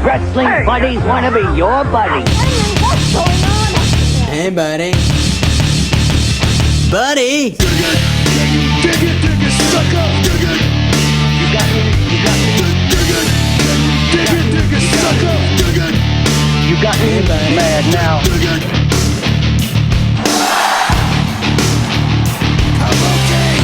wrestling buddies want to be your buddies. What's going on? Hey, buddy. Buddy! Dig it, sucker. Dig it. You got me, Dig it, sucker. Dig it. you got me mad now. Dig it. I'm okay.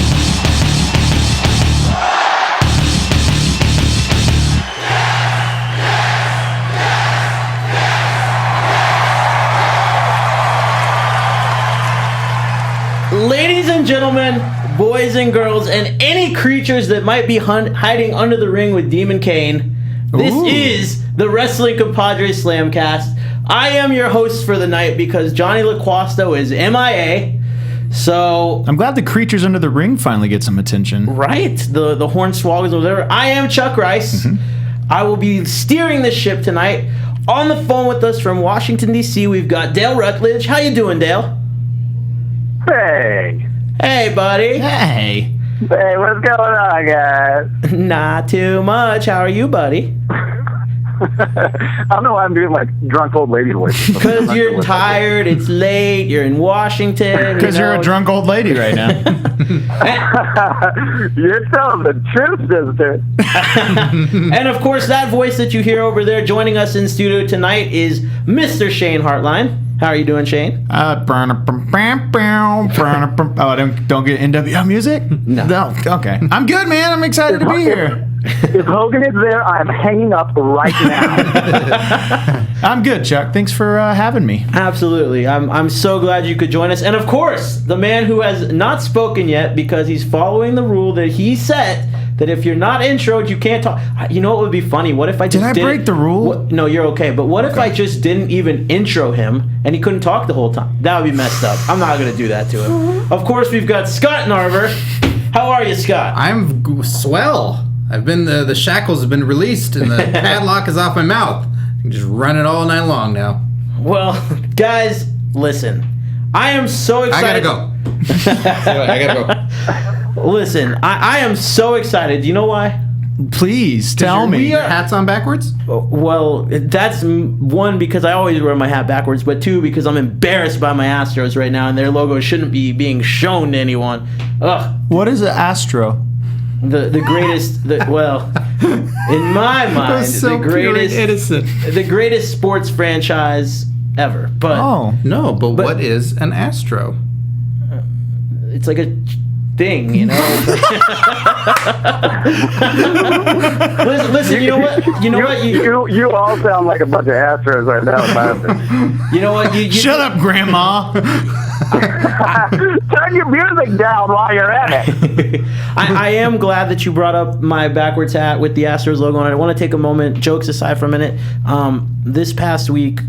Ladies and gentlemen, boys and girls, and any creatures that might be hiding under the ring with Demon Kane, this is the Wrestling Compadres Slamcast. I am your host for the night because Johnny LaQuasto is MIA. So, I'm glad the creatures under the ring finally get some attention. right, the Hornswoggles or whatever. I am Chuck Rice. I will be steering the ship tonight. On the phone with us from Washington, D.C., we've got Dale Rutledge. How you doing, Dale? Hey. Hey, buddy. Hey. Hey, what's going on, guys? Not too much. How are you, buddy? I don't know why I'm doing like drunk old lady voice. Because you're tired, it's late, you're in Washington. Because you're a drunk old lady right now. You're telling the truth, sister. And of course, that voice that you hear over there joining us in studio tonight is Mr. Shane Hartline. How are you doing, Shane? Oh, don't get NWO music? No. Okay. I'm good, man. I'm excited to be here. If Hogan is there, I'm hanging up right now. I'm good, Chuck. Thanks for having me. Absolutely. I'm so glad you could join us. And of course, the man who has not spoken yet because he's following the rule that he set that if you're not introed, you can't talk. You know what would be funny? What if I just Did I break the rule? No, you're okay. But what if I just didn't even intro him and he couldn't talk the whole time? That would be messed up. I'm not going to do that to him. Of course, we've got Scott Narver. How are you, Scott? I'm swell. I've been the shackles have been released and the padlock is off my mouth. I can just run it all night long now. Well, guys, listen. I am so excited. I gotta go. Listen, I am so excited. Do you know why? Please tell me. Your hat's on backwards? Well, that's one, because I always wear my hat backwards, but two, because I'm embarrassed by my Astros right now, and their logo shouldn't be being shown to anyone. Ugh. What is an Astro? The greatest, well, in my mind, So the pure and greatest, innocent. the greatest sports franchise ever. But Oh. No, but what is an Astro? it's like a thing, you know. listen, you know what? You all sound like a bunch of Astros right now. You know what? You Shut up, Grandma. Turn your music down while you're at it. I am glad that you brought up my backwards hat with the Astros logo on it. I want to take a moment, jokes aside for a minute. This past week,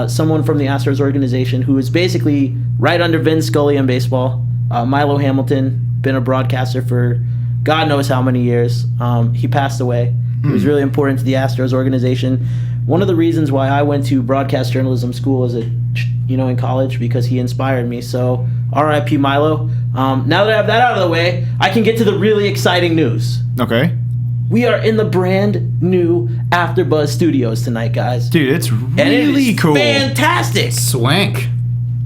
someone from the Astros organization, who is basically right under Vin Scully in baseball, Milo Hamilton, been a broadcaster for God knows how many years. He passed away. He was really important to the Astros organization. One of the reasons why I went to broadcast journalism school in college, because he inspired me. So R.I.P. Milo. Now that I have that out of the way, I can get to the really exciting news. Okay. We are in the brand new AfterBuzz studios tonight, guys. Dude, it's And it really is cool. fantastic. Swank.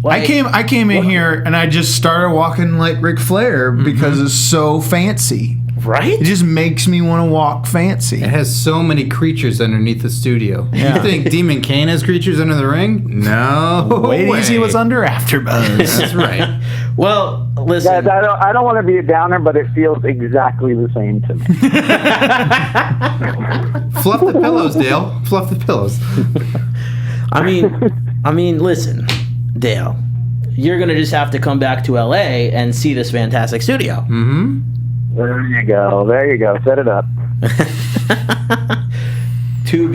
Like, I came in here and I just started walking like Ric Flair because it's so fancy. right? It just makes me want to walk fancy. It has so many creatures underneath the studio. Yeah. You think Demon Kane has creatures under the ring? No. Wait till you see way. what's under AfterBuzz. That's right. Well, listen. Guys, I don't want to be a downer, but it feels exactly the same to me. Fluff the pillows, Dale. Fluff the pillows. I mean, listen, Dale, you're gonna just have to come back to LA and see this fantastic studio. Mm-hmm. There you go. Set it up. To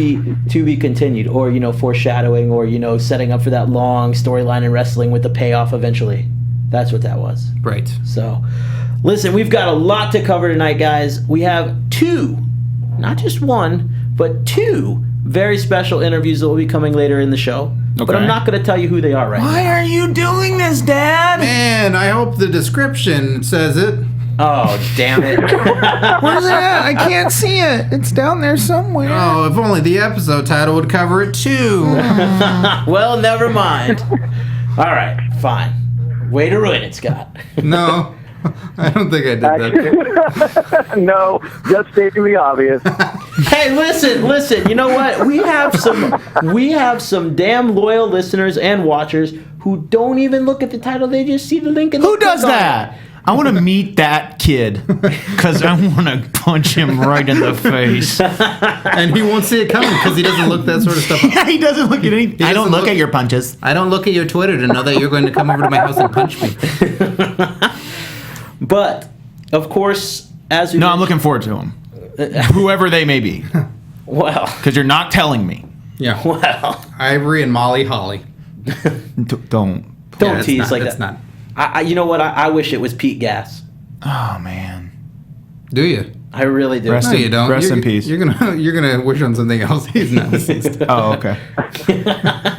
be continued, or foreshadowing, or setting up for that long storyline in wrestling with the payoff eventually. That's what that was. Right. So, listen, we've got a lot to cover tonight, guys. We have two, not just one, but two very special interviews that will be coming later in the show. But Okay. I'm not going to tell you who they are right now. Why are you doing this, Dad? Man, I hope the description says it. Oh, damn it. Where's it at? I can't see it. It's down there somewhere. Oh, if only the episode title would cover it too. Well, never mind. All right, fine. Way to ruin it, Scott. No, I don't think I did that. No, just stating the obvious. Hey, listen. You know what? We have some damn loyal listeners and watchers who don't even look at the title. They just see the link and Who does that? I want to meet that kid because I want to punch him right in the face. And he won't see it coming because he doesn't look that sort of stuff up. Yeah, he doesn't look at anything. I don't look at your punches. I don't look at your Twitter to know that you're going to come over to my house and punch me. But, of course, as we... No, I'm looking forward to them. Whoever they may be. Well... Because you're not telling me. Yeah. Well... Ivory and Molly Holly. Don't tease like that. It's not. You know what? I wish it was Pete Gas. Oh, man. Do you? I really do. No, you don't. Rest in peace. You're gonna wish on something else. He's not deceased. Oh, okay.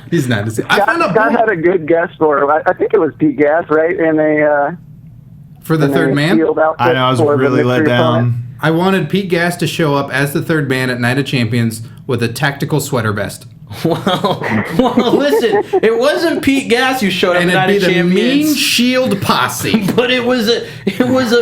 He's not deceased. I found Scott had a good guess for, I think it was Pete Gas, right? In a for the third man. I know, I was really let down. I wanted Pete Gas to show up as the third man at Night of Champions with a tactical sweater vest. Well, listen, it wasn't Pete Gas who showed up And at Night it'd of be the Champions. Mean Shield Posse. But it was a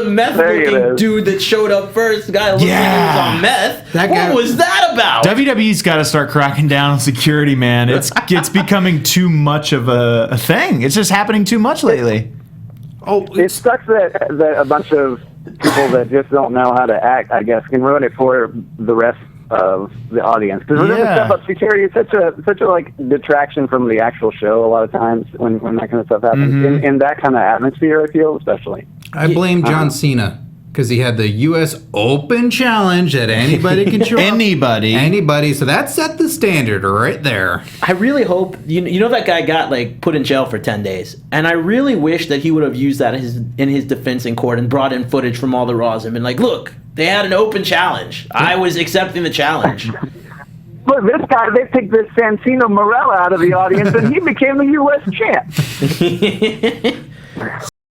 meth-looking dude that showed up first. The guy looked like he was on meth. What was that about? WWE's got to start cracking down on security, man. It's becoming too much of a thing. It's just happening too much lately. It sucks that a bunch of people that just don't know how to act, I guess, can ruin it for the rest of the audience. Because the stuff about security is such a like detraction from the actual show a lot of times when that kind of stuff happens. In that kind of atmosphere, I feel, especially. I blame John Cena because he had the U.S. Open Challenge that anybody can show up. Anybody. So that set the standard right there. I really hope you know that guy got like put in jail for 10 days, and I really wish that he would have used that in his defense in court and brought in footage from all the Raws and been like, look, they had an open challenge. I was accepting the challenge. Look, this guy, they picked this Santino Marella out of the audience, and he became the U.S. champ.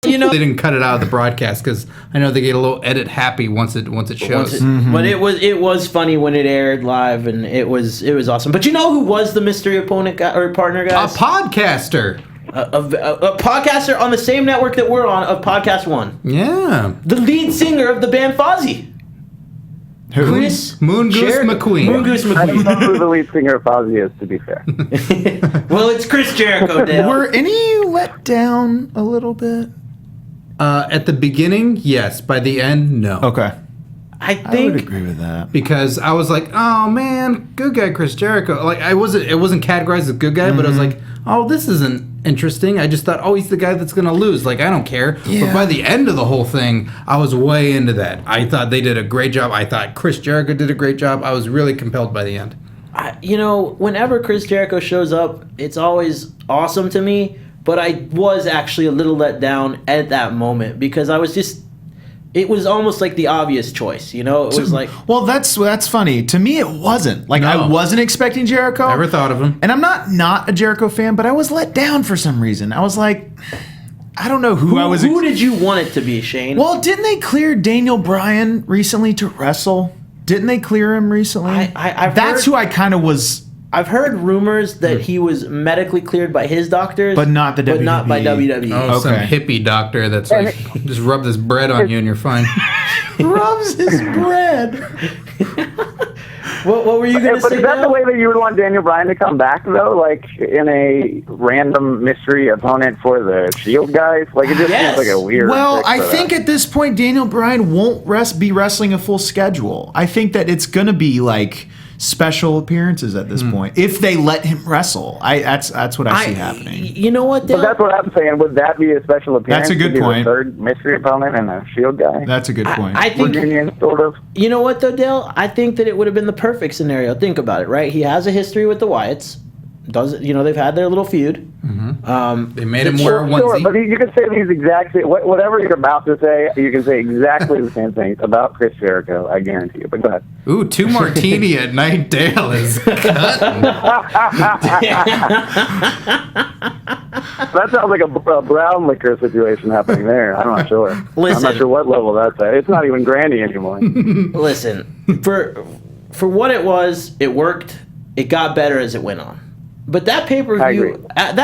You know, they didn't cut it out of the broadcast because I know they get a little edit happy once it shows. But it was funny when it aired live, and it was awesome. But you know who was the mystery opponent or partner, guys? A podcaster. A podcaster on the same network that we're on, of Podcast One. Yeah. The lead singer of the band Fozzy. Who? Chris Moon Goose McQueen. Moon Goose I don't know McQueen. who the lead singer of Fozzy is, to be fair. Well, it's Chris Jericho, Dale. Were any of you let down a little bit? At the beginning, yes. By the end, no. Okay. I I would think agree with that. Because I was like, oh man, good guy Chris Jericho. Like it wasn't categorized as good guy, but I was like, oh, this isn't interesting. I just thought, oh, he's the guy that's gonna lose. Like I don't care. Yeah. But by the end of the whole thing, I was way into that. I thought they did a great job. I thought Chris Jericho did a great job. I was really compelled by the end. whenever Chris Jericho shows up, it's always awesome to me. But I was actually a little let down at that moment because I was just. It was almost like the obvious choice, It was like... Well, that's funny. To me, it wasn't. Like, I wasn't expecting Jericho. Never thought of him. And I'm not a Jericho fan, but I was let down for some reason. I was like... I don't know who I was... Who did you want it to be, Shane? Well, didn't they clear Daniel Bryan recently to wrestle? Didn't they clear him recently? That's who I kind of was... I've heard rumors that he was medically cleared by his doctors, But not the but not by WWE. Oh, some hippie doctor that's like, just rub this bread on you and you're fine. Rubs his bread. What were you going to say? But is that the way that you would want Daniel Bryan to come back, though? Like, in a random mystery opponent for the Shield guys? Like, it just seems like a weird... Well, I think at this point, Daniel Bryan won't be wrestling a full schedule. I think that it's going to be, like... special appearances at this point if they let him wrestle. That's what I see happening. You know what, Dale? But that's what I'm saying. Would that be a special appearance? That's a good to be point. The third mystery opponent and a Shield guy. That's a good point. I think Virginian, sort of. You know what, though, Dale? I think that it would have been the perfect scenario. Think about it, right? He has a history with the Wyatts. They've had their little feud. They made him wear a onesie. Sure, but you can say these whatever you're about to say, you can say exactly the same things about Chris Jericho. I guarantee you. But go ahead. Ooh, 2 martini at night, Dale is cutting. That sounds like a brown liquor situation happening there. I'm not sure. Listen. I'm not sure what level that's at. It's not even Grandy anymore. Listen, for what it was, it worked. It got better as it went on. But that I agree.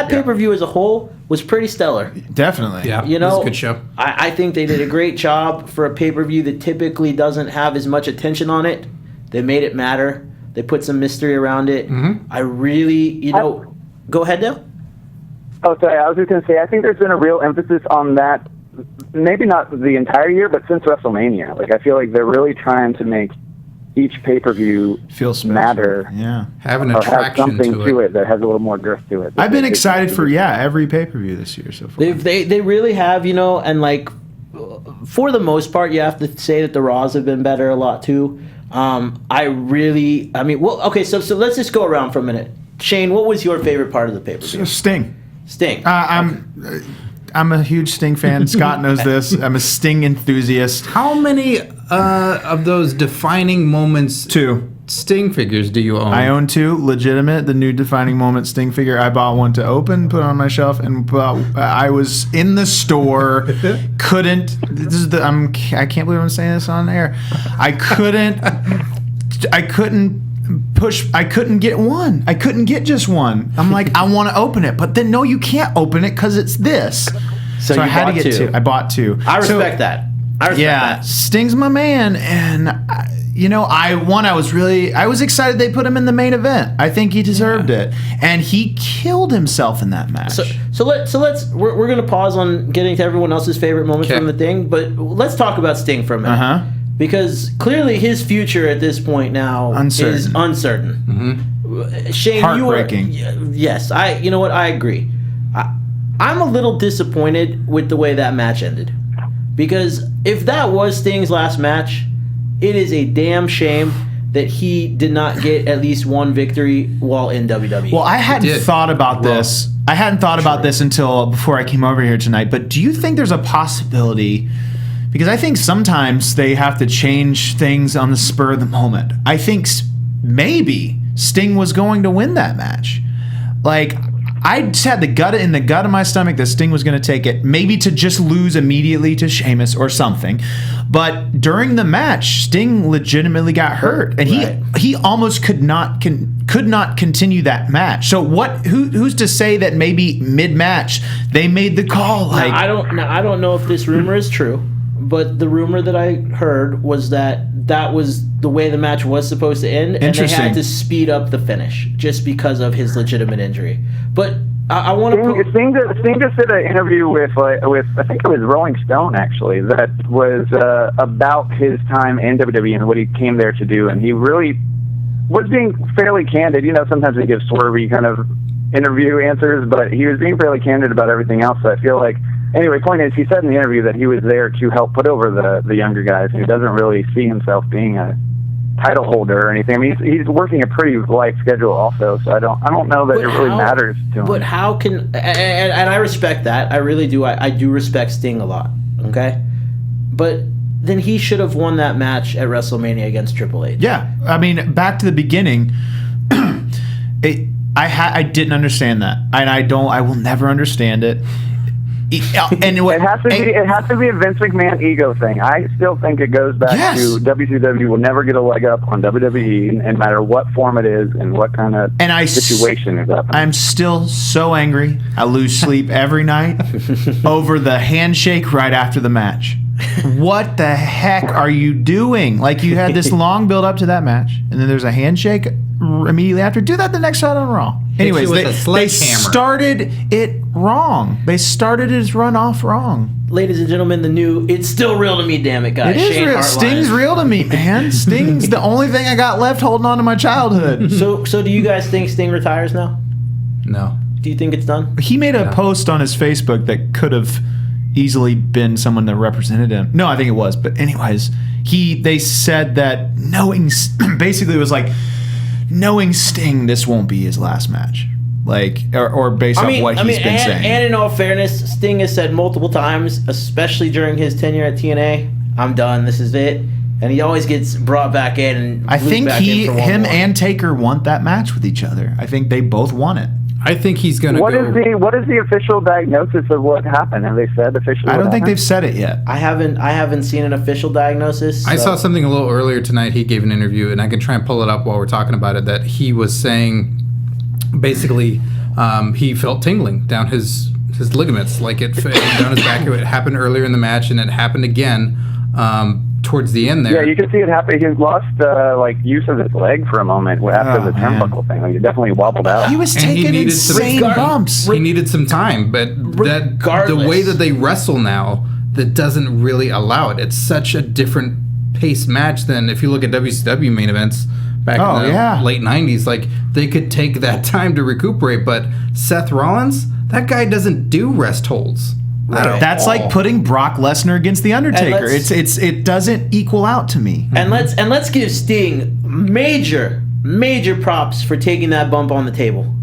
pay-per-view as a whole was pretty stellar. Definitely. Yeah, You it was know, a good show. I think they did a great job for a pay-per-view that typically doesn't have as much attention on it. They made it matter. They put some mystery around it. Mm-hmm. I really, go ahead, Dale. Oh, sorry. I was just going to say, I think there's been a real emphasis on that. Maybe not the entire year, but since WrestleMania. Like, I feel like they're really trying to make each pay-per-view Feel special. matter. Yeah. Have an Or have attraction something to it. that has a little more girth to it. I've been excited for every pay-per-view this year so far. They really have, and like for the most part, you have to say that the Raws have been better a lot too. Okay, so let's just go around for a minute. Shane, what was your favorite part of the pay-per-view? Sting. Sting. I'm a huge Sting fan. Scott knows this. I'm a Sting enthusiast. How many of those defining moments 2. Sting figures do you own? I own 2 legitimate, the new defining moment Sting figure. I bought one to open, put it on my shelf, and I was in the store, couldn't. I can't believe I'm saying this on air. I couldn't get one. I couldn't get just one. I'm like, I want to open it, but then no, you can't open it because it's this. So I had to get 2. I bought 2. I respect that. Yeah, Sting's my man, and I was excited they put him in the main event. I think he deserved it, and he killed himself in that match. We're gonna pause on getting to everyone else's favorite moments Okay. from the thing, but let's talk about Sting for a minute. Because clearly his future at this point now is uncertain. Mm-hmm. Shane, Heartbreaking. Yes, you know what? I agree. I'm a little disappointed with the way that match ended. Because if that was Sting's last match, it is a damn shame that he did not get at least one victory while in WWE. Well, I hadn't thought about this. I hadn't thought about this until before I came over here tonight. But do you think there's a possibility? Because I think sometimes they have to change things on the spur of the moment. I think maybe Sting was going to win that match. Like, I just had the gut of my stomach that Sting was going to take it, maybe to just lose immediately to Sheamus or something. But during the match, Sting legitimately got hurt, and he almost could not continue that match. So who's to say that maybe mid-match they made the call? Like, I don't know if this rumor is true, but the rumor that I heard was that was the way the match was supposed to end, and they had to speed up the finish just because of his legitimate injury. But I want to. Sting just did an interview with I think it was Rolling Stone actually, that was about his time in WWE and what he came there to do, and he really was being fairly candid. Sometimes he gives swervy kind of interview answers, but he was being fairly candid about everything else. So I feel like. Anyway, point is, he said in the interview that he was there to help put over the younger guys. He doesn't really see himself being a title holder or anything. I mean, he's working a pretty light schedule also, so I don't know that it really matters to him. But how can and I respect that. I really do. I do respect Sting a lot. Okay, but then he should have won that match at WrestleMania against Triple H. Yeah, I mean, back to the beginning. I didn't understand that, and I will never understand it. And it has to be a Vince McMahon ego thing. I still think it goes back to WCW will never get a leg up on WWE, no matter what form it is and what kind of situation is happening. I'm still so angry. I lose sleep every night over the handshake right after the match. What the heck are you doing? Like, you had this long build up to that match, and then there's a handshake immediately after. Do that the next night on Raw. Anyways, they started it wrong. They started his run off wrong. Ladies and gentlemen, the new "It's Still Real to Me," damn it, guys. It is Shane real. Hartline. Sting's real to me, man. Sting's the only thing I got left holding on to my childhood. So do you guys think Sting retires now? No. Do you think it's done? He made a post on his Facebook that could have easily been someone that represented him. No, I think it was. But anyways, they said that basically it was like, knowing Sting, this won't be his last match. Like, or based on what he's been saying. And in all fairness, Sting has said multiple times, especially during his tenure at TNA, I'm done, this is it. And he always gets brought back in. And I think him and Taker want that match with each other. I think they both want it. I think he's going to What go. is the official diagnosis of what happened? Have they said officially? I don't what think they've happened? said it yet. I haven't seen an official diagnosis. I so- saw something a little earlier tonight. He gave an interview, and I can try and pull it up while we're talking about it, that he was saying basically he felt tingling down his ligaments, like it down his back. It happened earlier in the match, and it happened again towards the end there. Yeah, you can see it happen. He lost use of his leg for a moment after the turnbuckle thing. Like, he definitely wobbled out. He was And he taking needed some- insane bumps. He needed some time, but the way that they wrestle now, that doesn't really allow it. It's such a different pace match than if you look at WCW main events back in the late 90s. Like, they could take that time to recuperate, but Seth Rollins, that guy doesn't do rest holds. That's like putting Brock Lesnar against The Undertaker. It doesn't equal out to me. And let's give Sting major props for taking that bump on the table.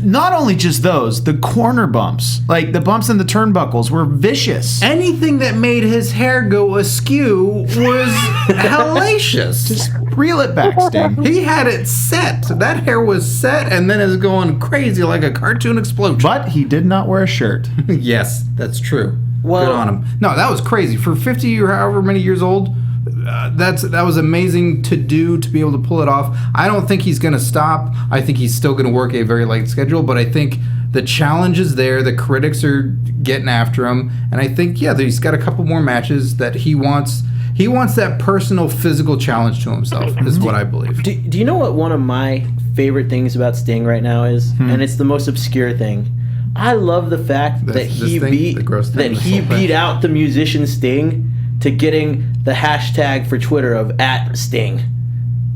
Not only just those, the corner bumps, like the bumps in the turnbuckles, were vicious. Anything that made his hair go askew was hellacious. Just reel it back, Sting. He had it set. That hair was set, and then it's going crazy like a cartoon explosion. But he did not wear a shirt. Yes, that's true. Well- Good on him. No, that was crazy. For 50 or however many years old, that was amazing to do, to be able to pull it off. I don't think he's going to stop. I think he's still going to work a very light schedule, but I think the challenge is there. The critics are getting after him, and I think, he's got a couple more matches that he wants. He wants that personal, physical challenge to himself, is what I believe. Do you know what one of my favorite things about Sting right now is? And it's the most obscure thing. I love the fact that he beat out the musician Sting to getting the hashtag for Twitter of @Sting.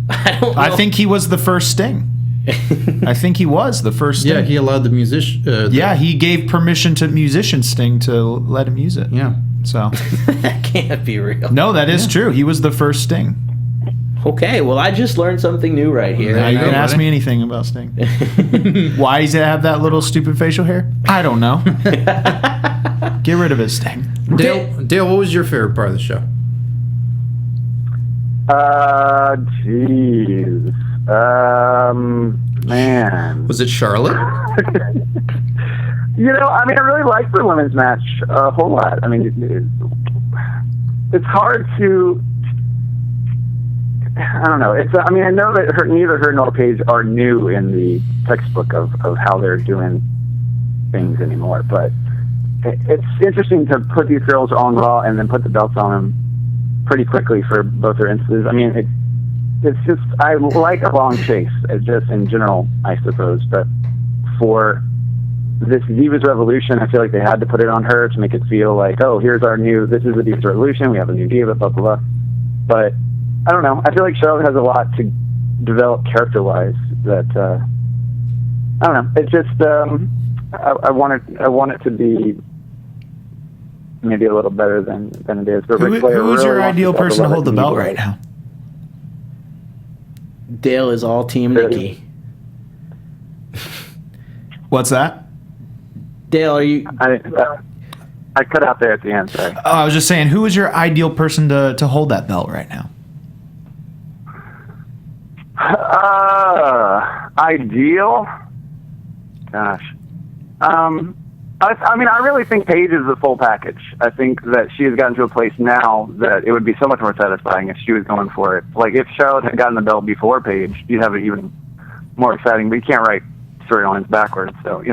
I don't know. I think he was the first Sting. I think he was the first Sting. Yeah, he allowed the musician. He gave permission to musician Sting to let him use it. Yeah. So that can't be real. no, that is true. He was the first Sting. Okay, well, I just learned something new right here. Now you know, can ask buddy. me anything about Sting. Why does he have that little stupid facial hair? I don't know. Get rid of his Sting. Dale, what was your favorite part of the show? Jeez. Man. Was it Charlotte? I really liked the women's match a whole lot. I mean, it's hard to... I don't know. I know that neither her nor Paige are new in the textbook of how they're doing things anymore, but it's interesting to put these girls on Raw and then put the belts on them pretty quickly for both their instances. I mean, it's just, I like a long chase, just in general, I suppose, but for this Divas Revolution, I feel like they had to put it on her to make it feel like, oh, this is the Divas Revolution, we have a new Diva, blah, blah, blah. But I don't know. I feel like Charlotte has a lot to develop character-wise that, I don't know. It's just, I want it to be maybe a little better than it is. But Ric Flair Who's really your wants ideal to person to hold the elevate belt the right now? Dale is all Team Nikki. What's that? Dale, are you... I cut out there at the end, sorry. Oh, I was just saying, who is your ideal person to hold that belt right now? Ideal? Gosh. I really think Paige is the full package. I think that she has gotten to a place now that it would be so much more satisfying if she was going for it. Like, if Charlotte had gotten the belt before Paige, you'd have it even more exciting, but you can't write storylines backwards, so,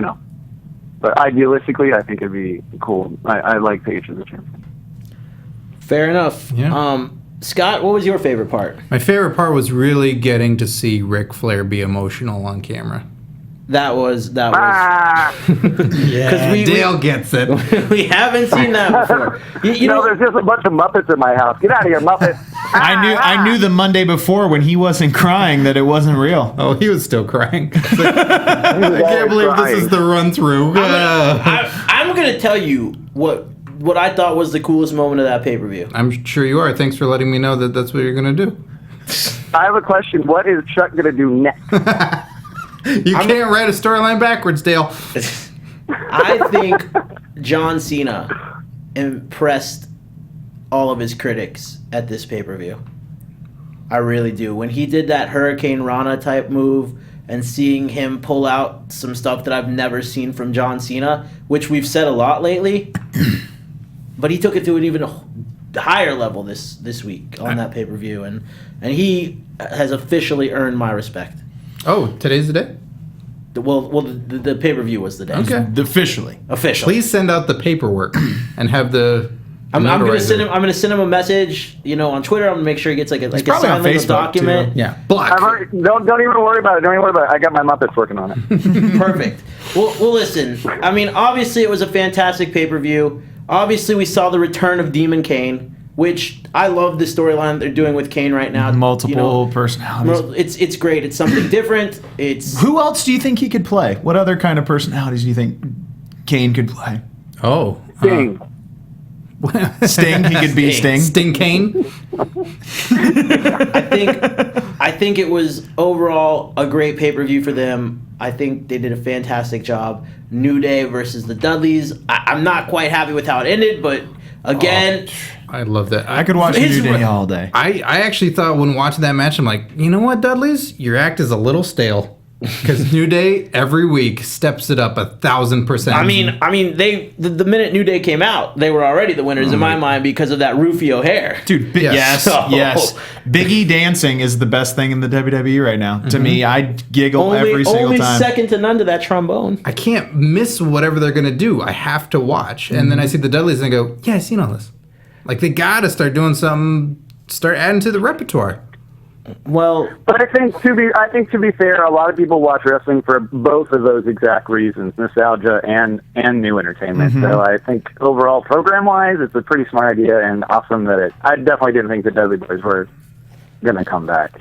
But idealistically, I think it'd be cool. I like Paige as a champion. Fair enough. Yeah. Scott, what was your favorite part? My favorite part was really getting to see Ric Flair be emotional on camera. That was. Ah! Yeah, Dale gets it. We haven't seen that before. There's just a bunch of Muppets in my house. Get out of here, Muppet! I knew the Monday before when he wasn't crying that it wasn't real. Oh, he was still crying. I can't believe this is the run through. I'm gonna tell you what I thought was the coolest moment of that pay-per-view. I'm sure you are. Thanks for letting me know that that's what you're gonna do. I have a question. What is Chuck gonna do next? You can't write a storyline backwards, Dale. I think John Cena impressed all of his critics at this pay-per-view. I really do. When he did that Hurricane Rana type move and seeing him pull out some stuff that I've never seen from John Cena, which we've said a lot lately. But he took it to an even higher level this week on that pay-per-view, and he has officially earned my respect. Oh, today's the day? The pay-per-view was the day. Okay. Officially. Please send out the paperwork and have the. I'm gonna send him a message, on Twitter. I'm gonna make sure he gets like a signed legal document. Too. Yeah. Block. Don't even worry about it. Don't even worry about it. I got my Muppets working on it. Perfect. Well, listen. I mean, obviously it was a fantastic pay-per-view. Obviously we saw the return of Demon Kane, which I love the storyline they're doing with Kane right now. Multiple personalities. It's great. It's something different. Who else do you think he could play? What other kind of personalities do you think Kane could play? Oh. Sting. Sting. He could be Sting. Sting Kane. I think it was overall a great pay-per-view for them. I think they did a fantastic job. New Day versus the Dudleys. I'm not quite happy with how it ended, but again, I love that. I could watch New Day all day. I actually thought when watching that match, I'm like, you know what, Dudleys? Your act is a little stale. Because New Day every week steps it up 1,000%. I mean, the minute New Day came out, they were already the winners in my mind because of that Rufio hair. Dude, yes. Big E dancing is the best thing in the WWE right now. To me, I giggle every single time. Only second to none to that trombone. I can't miss whatever they're going to do. I have to watch. And then I see the Dudleys and I go, yeah, I've seen all this. Like, they got to start doing something, start adding to the repertoire. Well, but I think to be fair, a lot of people watch wrestling for both of those exact reasons: nostalgia and new entertainment. So I think overall, program-wise, it's a pretty smart idea and awesome that I definitely didn't think the Dudley Boys were going to come back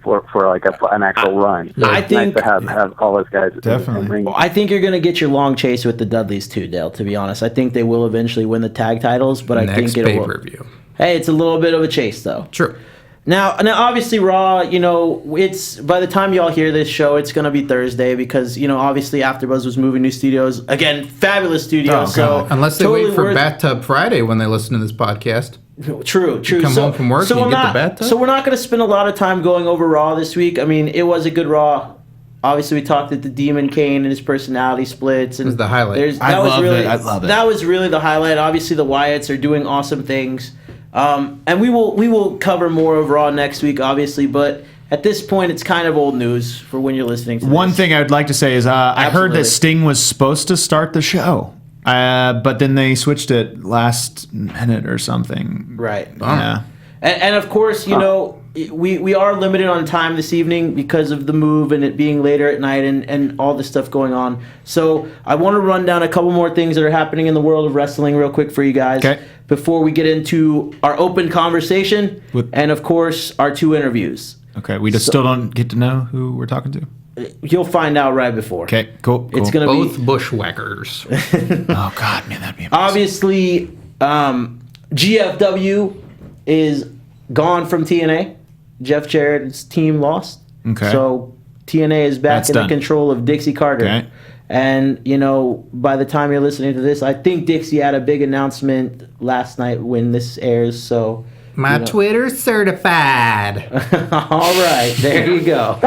for like an actual run. So I think nice to have all those guys. Definitely. I think you're going to get your long chase with the Dudleys too, Dale. To be honest, I think they will eventually win the tag titles, but I think it'll. pay-per-view. Hey, it's a little bit of a chase though. True. Now, obviously, Raw, it's by the time y'all hear this show, it's going to be Thursday because, obviously, AfterBuzz was moving new studios. Again, fabulous studios. So unless they wait for Bathtub Friday when they listen to this podcast. True. You come home from work and you get the bathtub? So we're not going to spend a lot of time going over Raw this week. I mean, it was a good Raw. Obviously, we talked at the Demon Kane and his personality splits. And it was the highlight. I love it. That was really the highlight. Obviously, the Wyatts are doing awesome things. And we will cover more of Raw next week, obviously, but at this point, it's kind of old news for when you're listening to One this. thing I would like to say is I heard that Sting was supposed to start the show, but then they switched it last minute or something. Right. Yeah. And of course, we are limited on time this evening because of the move and it being later at night and all this stuff going on. So I want to run down a couple more things that are happening in the world of wrestling real quick for you guys. Okay. Before we get into our open conversation and, of course, our 2 interviews. Okay, we still don't get to know who we're talking to? You'll find out right before. Okay, cool. It's going to Both bushwhackers. Oh, God, man, that'd be amazing. Obviously, GFW is gone from TNA. Jeff Jarrett's team lost. Okay. So TNA is back in the control of Dixie Carter. Okay. And, by the time you're listening to this, I think Dixie had a big announcement last night when this airs. So My Twitter's certified. All right, there you go.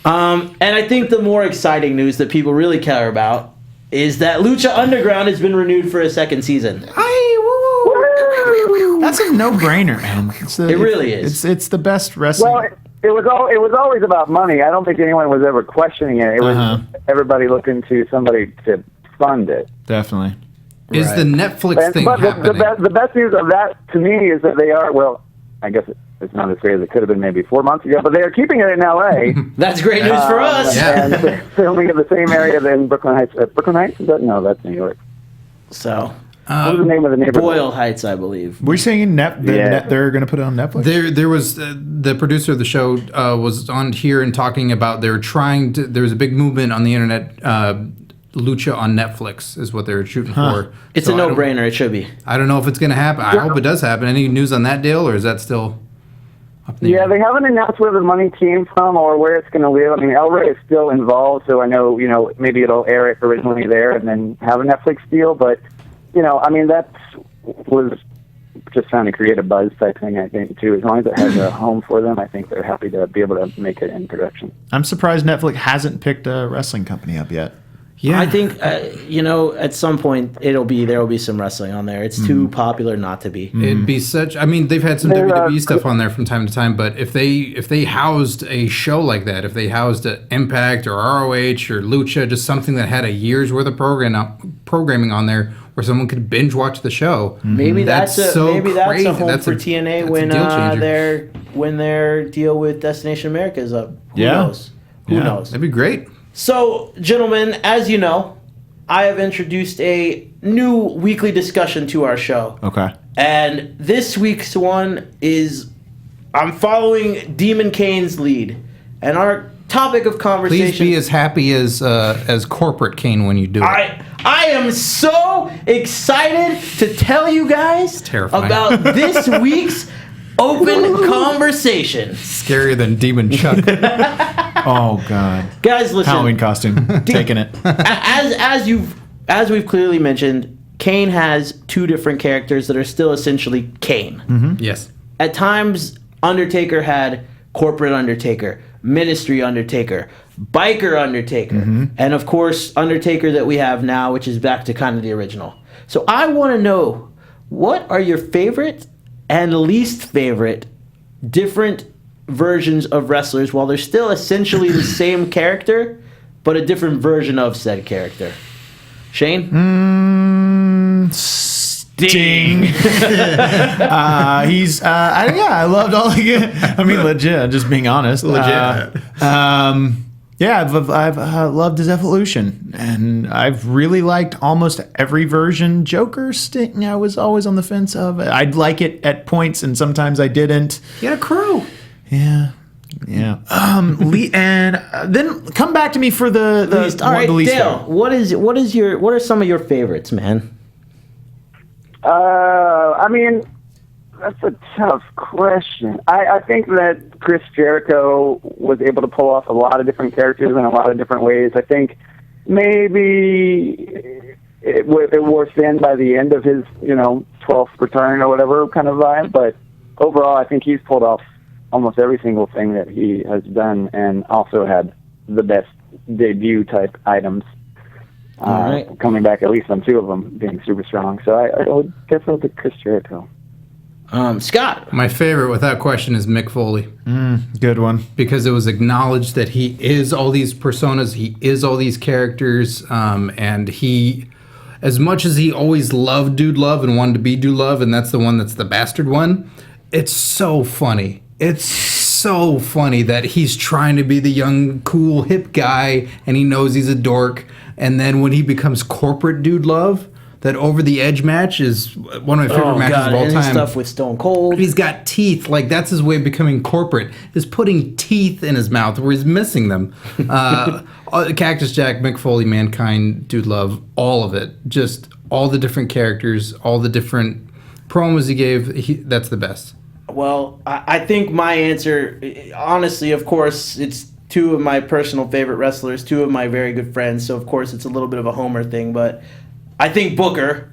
And I think the more exciting news that people really care about is that Lucha Underground has been renewed for a 2nd season. That's a no-brainer, man. It really is. It's the best wrestling. Well, it was always about money. I don't think anyone was ever questioning it. It was everybody looking to somebody to fund it. Definitely. Is the Netflix thing happening? The best news of that to me is that they are, well, I guess it's not as great as it could have been maybe 4 months ago, but they are keeping it in L.A. That's great news for us. And they're filming in the same area in Brooklyn Heights. Brooklyn Heights? No, that's New York. So, what was the name of the neighborhood? Boyle Heights, I believe. We're saying they're going to put it on Netflix? There was the producer of the show was on here and talking about there was a big movement on the internet. Lucha on Netflix is what they're shooting for. It's a no-brainer. It should be. I don't know if it's going to happen. I hope it does happen. Any news on that deal, or is that still up in the air? Yeah, they haven't announced where the money came from or where it's going to live. I mean, El Rey is still involved, so I know, maybe it'll air it originally there and then have a Netflix deal. But, I mean, that was just trying to create a buzz type thing, I think, too. As long as it has a home for them, I think they're happy to be able to make it in production. I'm surprised Netflix hasn't picked a wrestling company up yet. Yeah. I think at some point there will be some wrestling on there. It's too popular not to be. It'd be such. I mean, they've had some WWE stuff on there from time to time, but if they housed a show like that, if they housed an Impact or ROH or Lucha, just something that had a year's worth of programming on there, where someone could binge watch the show. Maybe that's a home That's for a TNA when their deal with Destination America is up. Who knows? Who knows? That'd be great. So, gentlemen, as you know, I have introduced a new weekly discussion to our show. Okay. And this week's one is I'm following Demon Kane's lead. And our topic of conversation... Please be as happy as corporate Kane when you do it. I am so excited to tell you guys about this week's open conversation. Scarier than Demon Chuck. Oh God, guys, listen. Halloween costume, taking it. As we've clearly mentioned, Kane has two different characters that are still essentially Kane. Mm-hmm. Yes. At times, Undertaker had corporate Undertaker, ministry Undertaker, biker Undertaker, and of course Undertaker that we have now, which is back to kind of the original. So I want to know, what are your favorite and least favorite different versions of wrestlers while they're still essentially the same character, but a different version of said character? Shane? Sting. I loved all. I mean, legit. Just being honest. Legit. I've loved his evolution, and I've really liked almost every version. Joker, Sting, I was always on the fence of. I'd like it at points, and sometimes I didn't. He had a crew. Yeah. And then come back to me for the least. All right, least Dale. What are some of your favorites, man? I mean, that's a tough question. I think that Chris Jericho was able to pull off a lot of different characters in a lot of different ways. I think maybe it wore thin by the end of his 12th return or whatever kind of vibe, but overall I think he's pulled off almost every single thing that he has done, and also had the best debut type items. Right. Coming back at least on two of them being super strong. So I would guess I'll pick Chris Jericho. Scott. My favorite, without question, is Mick Foley. Good one. Because it was acknowledged that he is all these personas, he is all these characters, and he, as much as he always loved Dude Love and wanted to be Dude Love, and that's the one that's the bastard one, it's so funny. It's so funny that he's trying to be the young, cool, hip guy, and he knows he's a dork. And then when he becomes corporate Dude Love, that Over the Edge match is one of my favorite matches of all time. Stuff with Stone Cold. He's got teeth. Like, that's his way of becoming corporate, is putting teeth in his mouth where he's missing them. Cactus Jack, Mick Foley, Mankind, Dude Love, all of it. Just all the different characters, all the different promos he gave. That's the best. Well, I think my answer, honestly, of course, it's two of my personal favorite wrestlers, two of my very good friends, so of course it's a little bit of a homer thing, but I think Booker,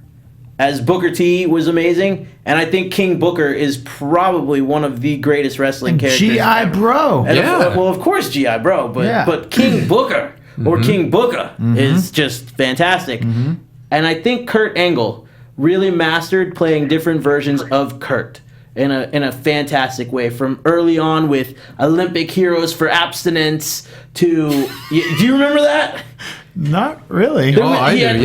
as Booker T, was amazing, and I think King Booker is probably one of the greatest wrestling characters G.I. Bro. And of course G.I. Bro, but King Booker, or King Booker, is just fantastic. And I think Kurt Angle really mastered playing different versions of Kurt in a fantastic way, from early on with Olympic Heroes for Abstinence to... do you remember that? Not really. He had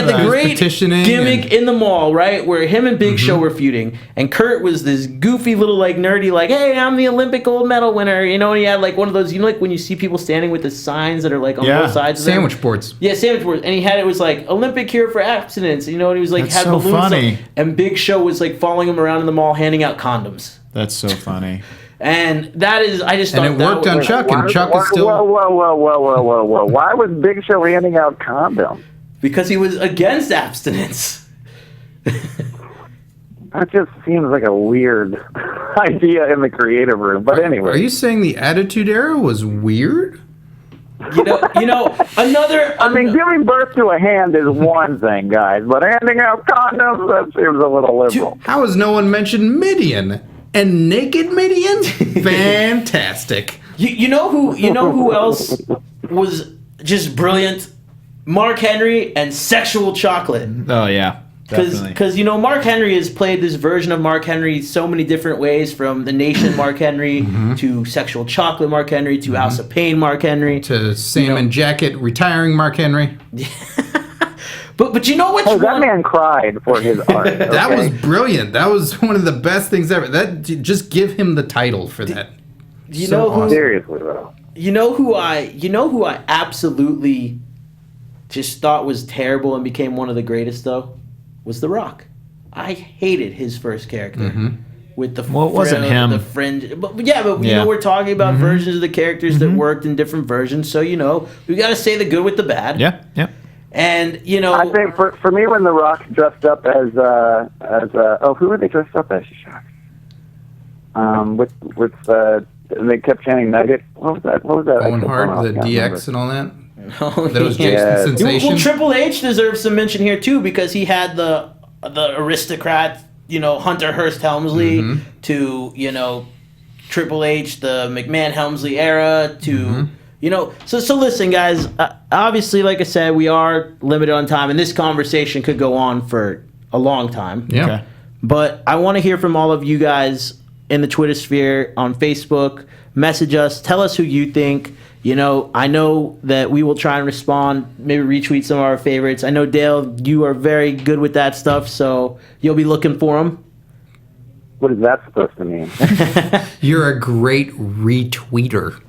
the great gimmick in the mall, right, where him and Big Show were feuding, and Kurt was this goofy little nerdy, hey, I'm the Olympic gold medal winner, and he had one of those, when you see people standing with the signs that are on both sides of them. Sandwich boards. Yeah, sandwich boards, and it was Olympic Cure for Abstinence, and he was That's had so balloons funny. And Big Show was following him around in the mall handing out condoms. That's so funny. And that is, I just thought and it worked on Chuck, and Chuck is still... Whoa. Why was Big Show handing out condoms? Because he was against abstinence. That just seems like a weird idea in the creative room. But anyway. Are you saying the Attitude Era was weird? Another. I mean, giving birth to a hand is one thing, guys, but handing out condoms, that seems a little liberal. How has no one mentioned Midian? And naked Midian? Fantastic. You know who else was just brilliant? Mark Henry and Sexual Chocolate. Oh yeah. Because Mark Henry has played this version of Mark Henry so many different ways, from The Nation Mark Henry to Sexual Chocolate Mark Henry to House of Pain Mark Henry to Salmon Jacket retiring Mark Henry. But you know what? That man cried for his art. Okay? That was brilliant. That was one of the best things ever. Just give him the title for that. Seriously though. You know who I absolutely just thought was terrible and became one of the greatest though? Was The Rock. I hated his first character with the it wasn't him. The fringe. But we're talking about versions of the characters that worked in different versions. So we got to say the good with the bad. Yeah, yeah. And I think for me, when The Rock dressed up as who were they dressed up as? They kept chanting Nugget. What was that? Owen Hart, the DX, and all that. Oh, that was Jason Sensation. Well, Triple H deserves some mention here too, because he had the aristocrat, Hunter Hearst Helmsley, to Triple H, the McMahon Helmsley era, to So listen, guys. Obviously, like I said, we are limited on time, and this conversation could go on for a long time. Yeah. Okay. But I want to hear from all of you guys in the Twitter sphere, on Facebook. Message us. Tell us who you think. I know that we will try and respond, maybe retweet some of our favorites. I know, Dale, you are very good with that stuff, so you'll be looking for them. What is that supposed to mean? You're a great retweeter.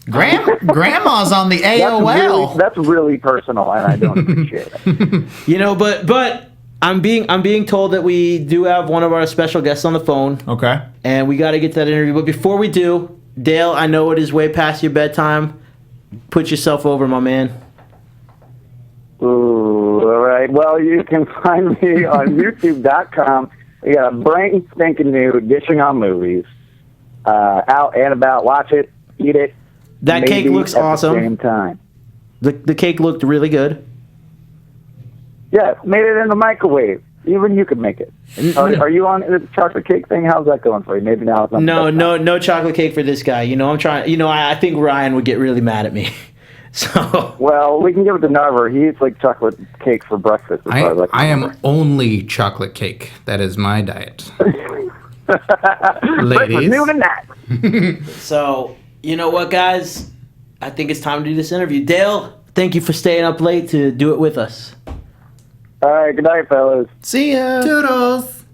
Grandma's on the AOL. That's really personal, and I don't appreciate it. But I'm being told that we do have one of our special guests on the phone. Okay. And we got to get to that interview. But before we do, Dale, I know it is way past your bedtime. Put yourself over, my man. Ooh, all right. Well, you can find me on YouTube.com. We got a brand stinking new Dishing on Movies. Out and about. Watch it. Eat it. That cake looks awesome. At the same time. The cake looked really good. Yeah, made it in the microwave. Even you could make it. Are you on the chocolate cake thing? How's that going for you? Maybe now it's not. No chocolate cake for this guy. I'm trying. I think Ryan would get really mad at me. So. Well, we can give it to Narver. He eats like chocolate cake for breakfast. I am only chocolate cake. That is my diet. Ladies. Noon and night. So, you know what, guys? I think it's time to do this interview. Dale, thank you for staying up late to do it with us. All right, good night, fellas. See ya. Toodles.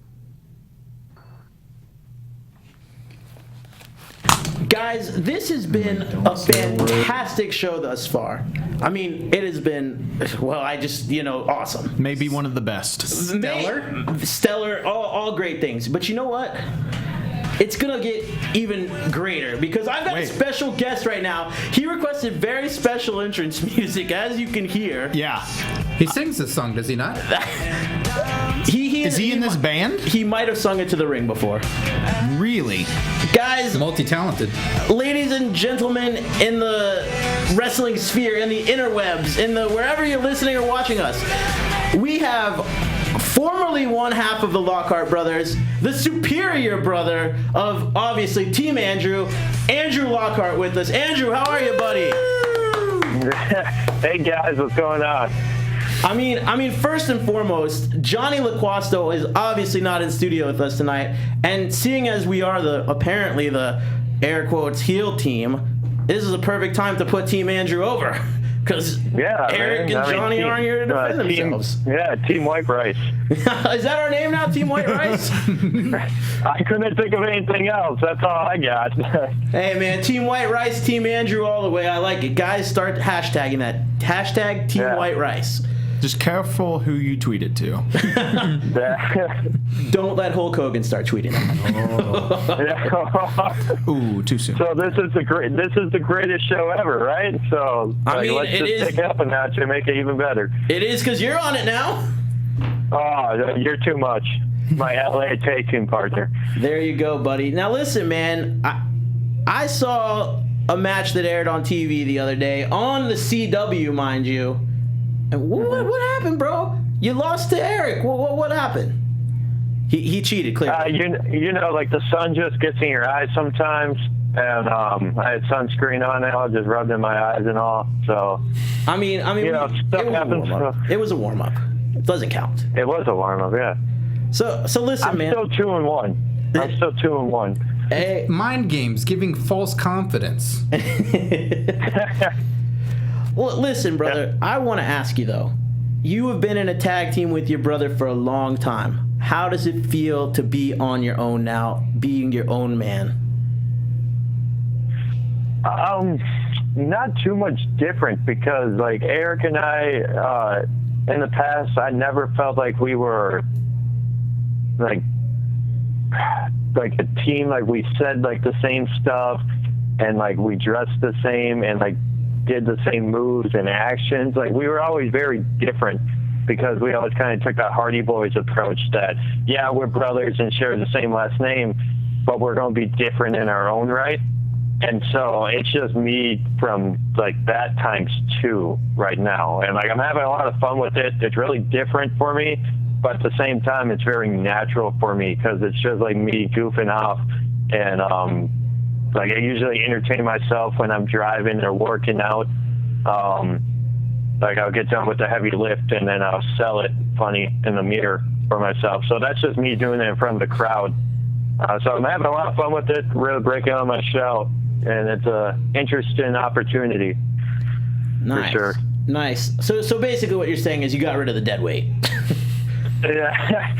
Guys, this has been a fantastic show thus far. I mean, it has been, awesome. Maybe one of the best. Stellar, all great things. But you know what? It's going to get even greater, because I've got a special guest right now. He requested very special entrance music, as you can hear. Yeah. He sings this song, does he not? Is he in this band? He might have sung it to the ring before. Really? Guys, multi-talented. Ladies and gentlemen in the wrestling sphere, in the interwebs, wherever you're listening or watching us, we have formerly one half of the Lockhart brothers, the superior brother of, obviously, Team Andrew Lockhart with us. Andrew, how are you, buddy? Hey, guys, what's going on? I mean, first and foremost, Johnny LaQuasto is obviously not in studio with us tonight, and seeing as we are apparently the air quotes heel team, this is a perfect time to put Team Andrew over, because Eric and Johnny aren't here to defend themselves. Team White Rice. Is that our name now, Team White Rice? I couldn't think of anything else. That's all I got. Hey, man, Team White Rice, Team Andrew all the way. I like it. Guys, start hashtagging that. Hashtag Team White Rice. Just careful who you tweet it to. Don't let Hulk Hogan start tweeting it. Ooh, too soon. So this is the greatest show ever, right? So let's just take it up a notch and make it even better. It is, because you're on it now. Oh, you're too much. My LA tag team partner. There you go, buddy. Now listen, man. I saw a match that aired on TV the other day on the CW, mind you. And what happened, bro? You lost to Eric. What happened? He cheated, clearly. You know, like the sun just gets in your eyes sometimes, and I had sunscreen on and I just rubbed in my eyes and all. So I mean, you know, stuff happens. It was a warm up. It doesn't count. It was a warm up, yeah. So listen, man. I'm still 2-1. I'm still 2-1. Hey. Mind games, giving false confidence. Well, listen, brother. I want to ask you though. You have been in a tag team with your brother for a long time. How does it feel to be on your own now, being your own man? Not too much different because, like, Eric and I, in the past, I never felt like we were, like a team. Like, we said, like, the same stuff, and, like, we dressed the same, and, like, did the same moves and actions. Like, we were always very different because we always kind of took that Hardy Boys approach that, yeah, we're brothers and share the same last name, but we're going to be different in our own right. And so it's just me from, like, that times 2 right now. And, like, I'm having a lot of fun with it. It's really different for me, but at the same time, it's very natural for me because it's just, like, me goofing off. And, like, I usually entertain myself when I'm driving or working out. Like, I'll get done with the heavy lift, and then I'll sell it funny in the mirror for myself. So that's just me doing it in front of the crowd. So I'm having a lot of fun with it, really breaking out of my shell. And it's an interesting opportunity. Nice. For sure. Nice. So basically what you're saying is you got rid of the dead weight. Yeah.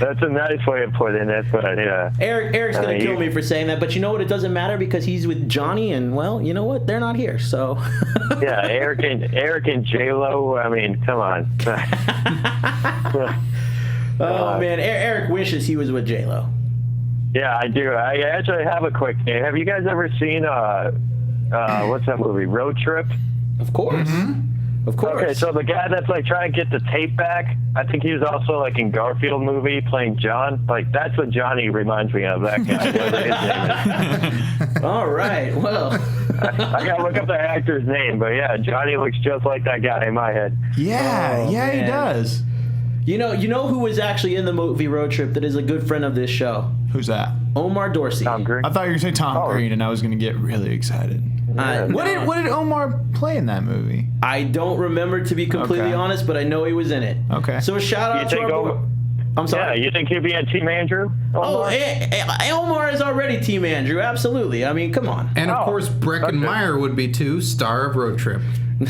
That's a nice way of putting it, but yeah. Eric's going to kill me for saying that, but you know what? It doesn't matter because he's with Johnny, and, well, you know what? They're not here, so. Yeah, Eric and J-Lo, I mean, come on. Oh, man. Eric wishes he was with J-Lo. Yeah, I do. I actually have a quick thing. Have you guys ever seen, what's that movie, Road Trip? Of course. Mm-hmm. Of course. Okay, so the guy that's, like, trying to get the tape back, I think he was also, like, in Garfield movie playing John. Like, that's what Johnny reminds me of, that guy. Whatever his name is. All right, well. I got to look up the actor's name, but, yeah, Johnny looks just like that guy in my head. Yeah, he does. You know who was actually in the movie Road Trip that is a good friend of this show? Who's that? Omar Dorsey. Tom Green. I thought you were going to say Tom Green, and I was going to get really excited. What did Omar play in that movie? I don't remember, to be completely honest, but I know he was in it. Okay. So shout out to our I'm sorry. Yeah, you think he'd be on Team Andrew? Omar? Omar is already Team Andrew. Absolutely. I mean, come on. And of course, Breckenmeyer would be too. Star of Road Trip.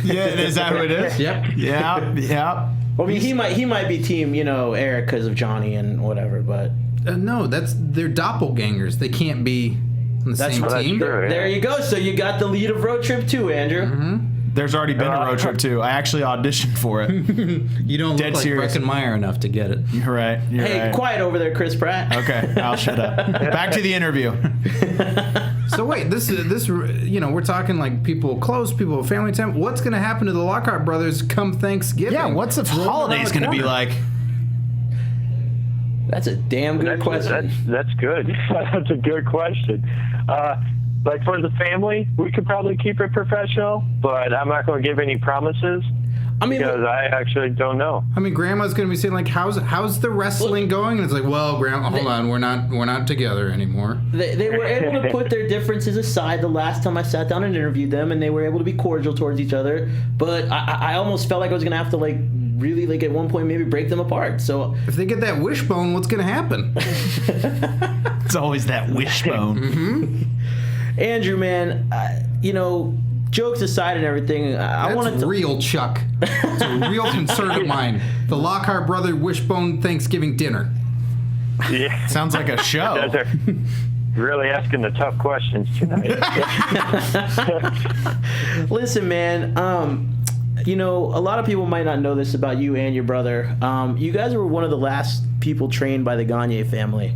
Yeah, is that who it is? Yep. Yeah. Well, I mean, he might be Team, Eric because of Johnny and whatever, but no, they're doppelgangers. They can't be on the same team. True, yeah. There you go. So you got the lead of Road Trip 2, Andrew. Mm-hmm. There's already been a Road Trip 2. I actually auditioned for it. You don't Dead look like serious. Breckenmeyer enough to get it. You're right. Hey, quiet over there, Chris Pratt. Okay, I'll shut up. Back to the interview. So wait, this we're talking like people close, people with family time. What's going to happen to the Lockhart brothers come Thanksgiving? Yeah, what's the holidays going to be like? That's a damn good question. That's good. That's a good question. Like for the family, we could probably keep it professional, but I'm not going to give any promises. Because I actually don't know. I mean, Grandma's going to be saying like, "How's the wrestling going?" And it's like, "Well, Grandma, hold on, we're not together anymore." They were able to put their differences aside the last time I sat down and interviewed them, and they were able to be cordial towards each other. But I almost felt like I was going to have to really at one point maybe break them apart. So if they get that wishbone, what's going to happen? It's always that wishbone. Mm-hmm. Andrew, man, jokes aside and everything, I wanted to... real, Chuck. It's a real concern of mine. The Lockhart brother wishbone Thanksgiving dinner. Yeah. Sounds like a show. You guys are really asking the tough questions tonight. Listen, man, a lot of people might not know this about you and your brother. You guys were one of the last people trained by the Gagne family.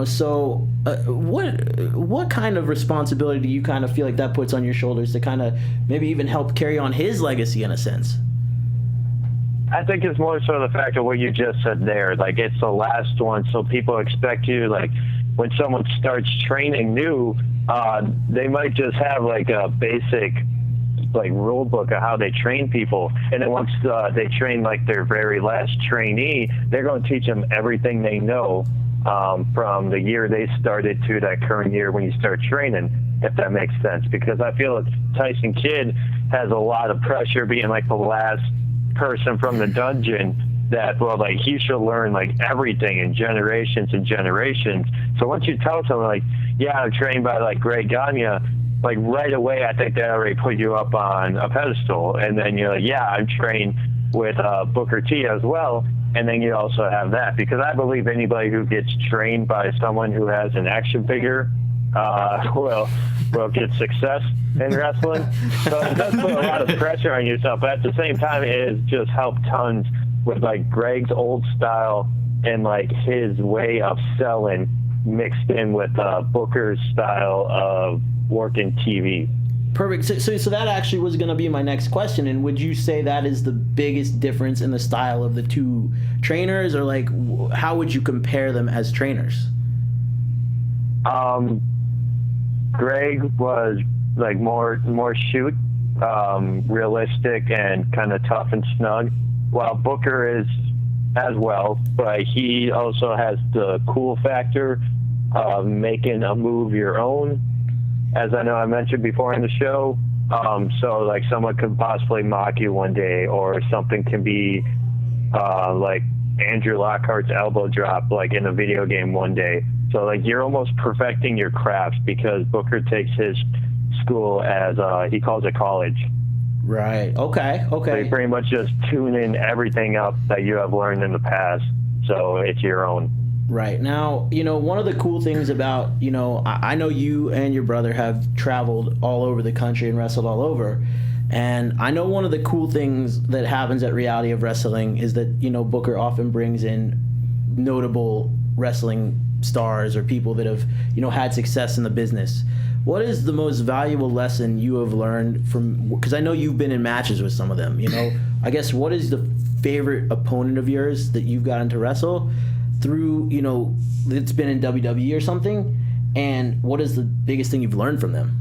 So what kind of responsibility do you kind of feel like that puts on your shoulders to kind of maybe even help carry on his legacy in a sense? I think it's more so the fact of what you just said there. Like, it's the last one, so people expect you, like, when someone starts training new, they might just have like a basic like rule book of how they train people, and then once they train like their very last trainee, they're going to teach them everything they know from the year they started to that current year when you start training, if that makes sense. Because I feel that Tyson Kidd has a lot of pressure being like the last person from the dungeon, that well, like he should learn like everything in generations and generations. So once you tell someone like, yeah, I'm trained by like Greg Gagne, like right away, I think they already put you up on a pedestal. And then you're like, yeah, I'm trained with Booker T as well. And then you also have that, because I believe anybody who gets trained by someone who has an action figure will get success in wrestling. So it does put a lot of pressure on yourself, but at the same time, it has just helped tons with like Greg's old style and like his way of selling mixed in with Booker's style of working TV. Perfect. So that actually was going to be my next question. And would you say that is the biggest difference in the style of the two trainers, or like how would you compare them as trainers? Greg was like more shoot, realistic and kind of tough and snug, while Booker is as well, but he also has the cool factor of making a move your own, as I know I mentioned before in the show. So like someone could possibly mock you one day, or something can be like Andrew Lockhart's elbow drop like in a video game one day. So like you're almost perfecting your craft, because Booker takes his school as he calls it college. Right. Okay. So you pretty much just tune in everything up that you have learned in the past, so it's your own. Right. Now, one of the cool things about, I know you and your brother have traveled all over the country and wrestled all over. And I know one of the cool things that happens at Reality of Wrestling is that, Booker often brings in notable wrestling stars or people that have, had success in the business. What is the most valuable lesson you have learned from, because I know you've been in matches with some of them, I guess, what is the favorite opponent of yours that you've gotten to wrestle through, that's been in WWE or something, and what is the biggest thing you've learned from them?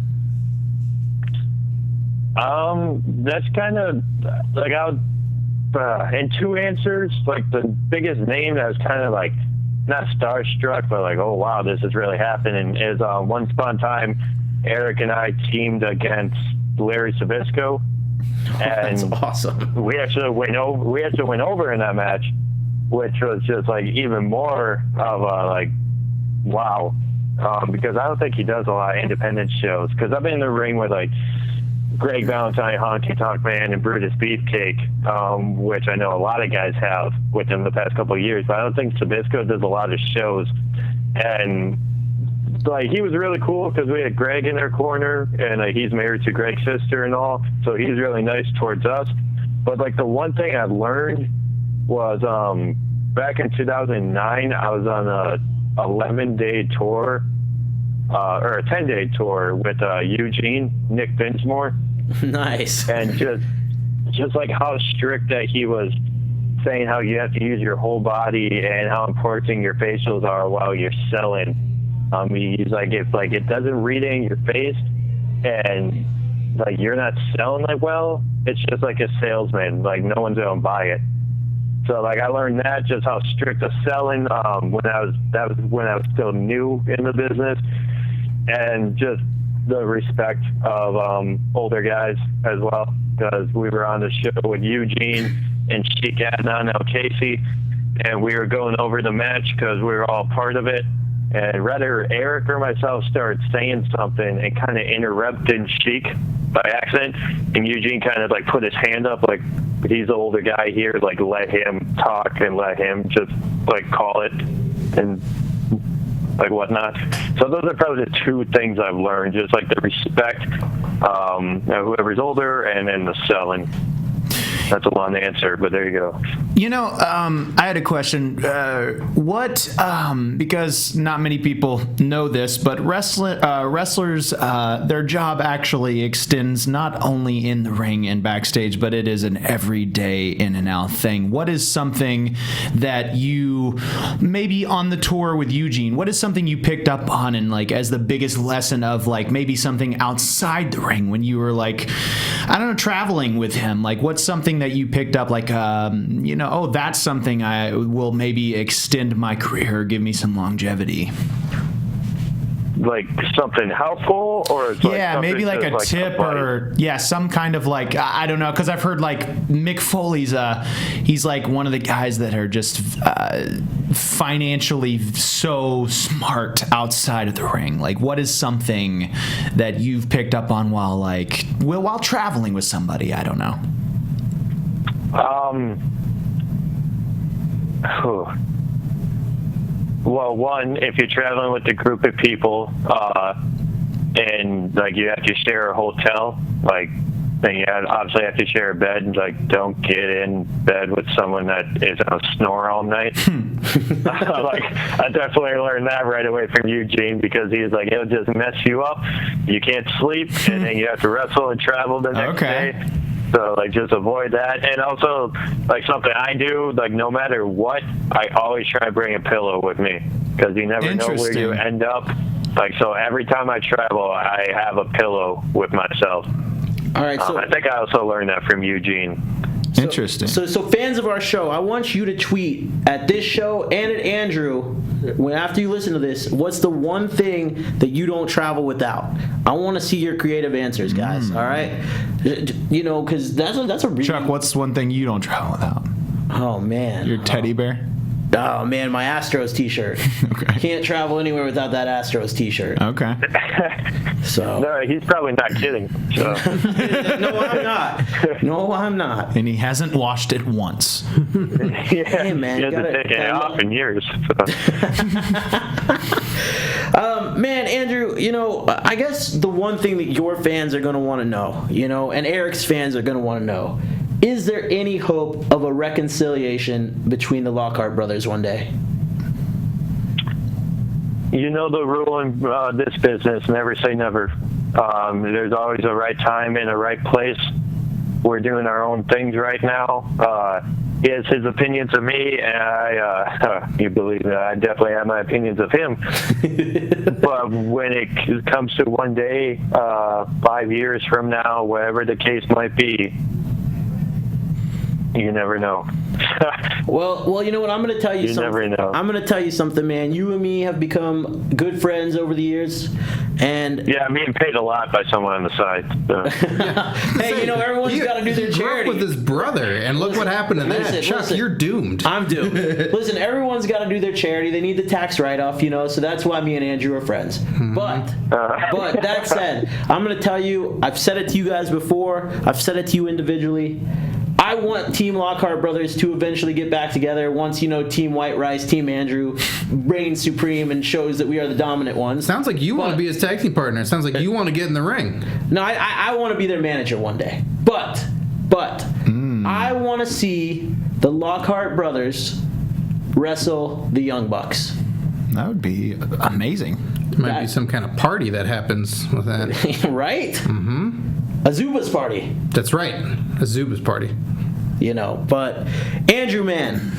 That's kind of like in two answers. Like the biggest name that was kind of like not starstruck, but like, oh wow, this is really happening, is once upon a time Eric and I teamed against Larry Sabisco, and that's awesome. We actually went over in that match, which was just like even more of a like wow, because I don't think he does a lot of independent shows, because I've been in the ring with like Greg Valentine, Honky Tonk Man, and Brutus Beefcake, which I know a lot of guys have with him the past couple of years, but I don't think Sabisco does a lot of shows. And like he was really cool, because we had Greg in our corner, and he's married to Greg's sister and all, so he's really nice towards us. But like the one thing I learned was back in 2009, I was on a 11-day tour, or a 10-day tour with Eugene, Nick Dinsmore. Nice. And just like how strict that he was, saying how you have to use your whole body and how important your facials are while you're selling. He's like, if like it doesn't read in your face and like you're not selling like well, it's just like a salesman, like no one's gonna buy it. So like I learned that, just how strict the selling when I was still new in the business, and just the respect of older guys as well, because we were on the show with Eugene and Sheik Adnan El Casey, and we were going over the match because we were all part of it. And rather Eric or myself started saying something and kind of interrupted Sheik by accident, and Eugene kind of like put his hand up like he's the older guy here, like let him talk and let him just like call it and like whatnot. So those are probably the two things I've learned, just like the respect, whoever's older, and then the selling. That's a long answer, but there you go. I had a question. Because not many people know this, but wrestlers, their job actually extends not only in the ring and backstage, but it is an everyday in and out thing. What is something that you, maybe on the tour with Eugene, what is something you picked up on and like as the biggest lesson of like maybe something outside the ring when you were like, I don't know, traveling with him? Like what's something that you picked up like, oh, that's something I will maybe extend my career, give me some longevity. Like something helpful, or it's like maybe like a tip or some kind of like, I don't know, because I've heard like Mick Foley's he's like one of the guys that are just financially so smart outside of the ring. Like what is something that you've picked up on while traveling with somebody? I don't know. Well, one, if you're traveling with a group of people, and like you have to share a hotel, like then you obviously have to share a bed. Like, don't get in bed with someone that is on a snore all night. Like, I definitely learned that right away from Eugene, because he's like, it'll just mess you up. You can't sleep, and then you have to wrestle and travel the next day. So, like, just avoid that. And also, like, something I do, like, no matter what, I always try to bring a pillow with me, because you never know where you end up. Like, so every time I travel, I have a pillow with myself. All right. So I think I also learned that from Eugene. Interesting. So fans of our show, I want you to tweet at this show and at Andrew after you listen to this. What's the one thing that you don't travel without? I want to see your creative answers, guys. All right, because that's a really... Chuck, what's one thing you don't travel without? Oh man, your teddy bear. Oh man, my Astros T-shirt. Okay. Can't travel anywhere without that Astros T-shirt. Okay. So no, he's probably not kidding. So. No, I'm not. And he hasn't washed it once. Hey man, he hasn't taken it off in years. So. Man, Andrew, I guess the one thing that your fans are going to want to know, and Eric's fans are going to want to know, is there any hope of a reconciliation between the Lockhart brothers one day? You know the rule in this business, never say never. There's always a right time and a right place. We're doing our own things right now. He has his opinions of me, and you believe that I definitely have my opinions of him. But when it comes to one day, 5 years from now, whatever the case might be, you never know. Well, you know what? I'm going to tell you something. You never know. I'm going to tell you something, man. You and me have become good friends over the years, and yeah, I'm being paid a lot by someone on the side. So. Hey, everyone's got to do their charity. With his brother, and look what happened to that. Chuck, you're doomed. I'm doomed. Listen, everyone's got to do their charity. They need the tax write-off, so that's why me and Andrew are friends. But that said, I'm going to tell you, I've said it to you guys before. I've said it to you individually. I want Team Lockhart Brothers to eventually get back together once, Team White Rice, Team Andrew reigns supreme and shows that we are the dominant ones. Sounds like you want to be his tag team partner. It sounds like you want to get in the ring. No, I want to be their manager one day. But I want to see the Lockhart Brothers wrestle the Young Bucks. That would be amazing. There might be some kind of party that happens with that. Right? Mm-hmm. A Zubas party. That's right. A Zubas party. But Andrew, man.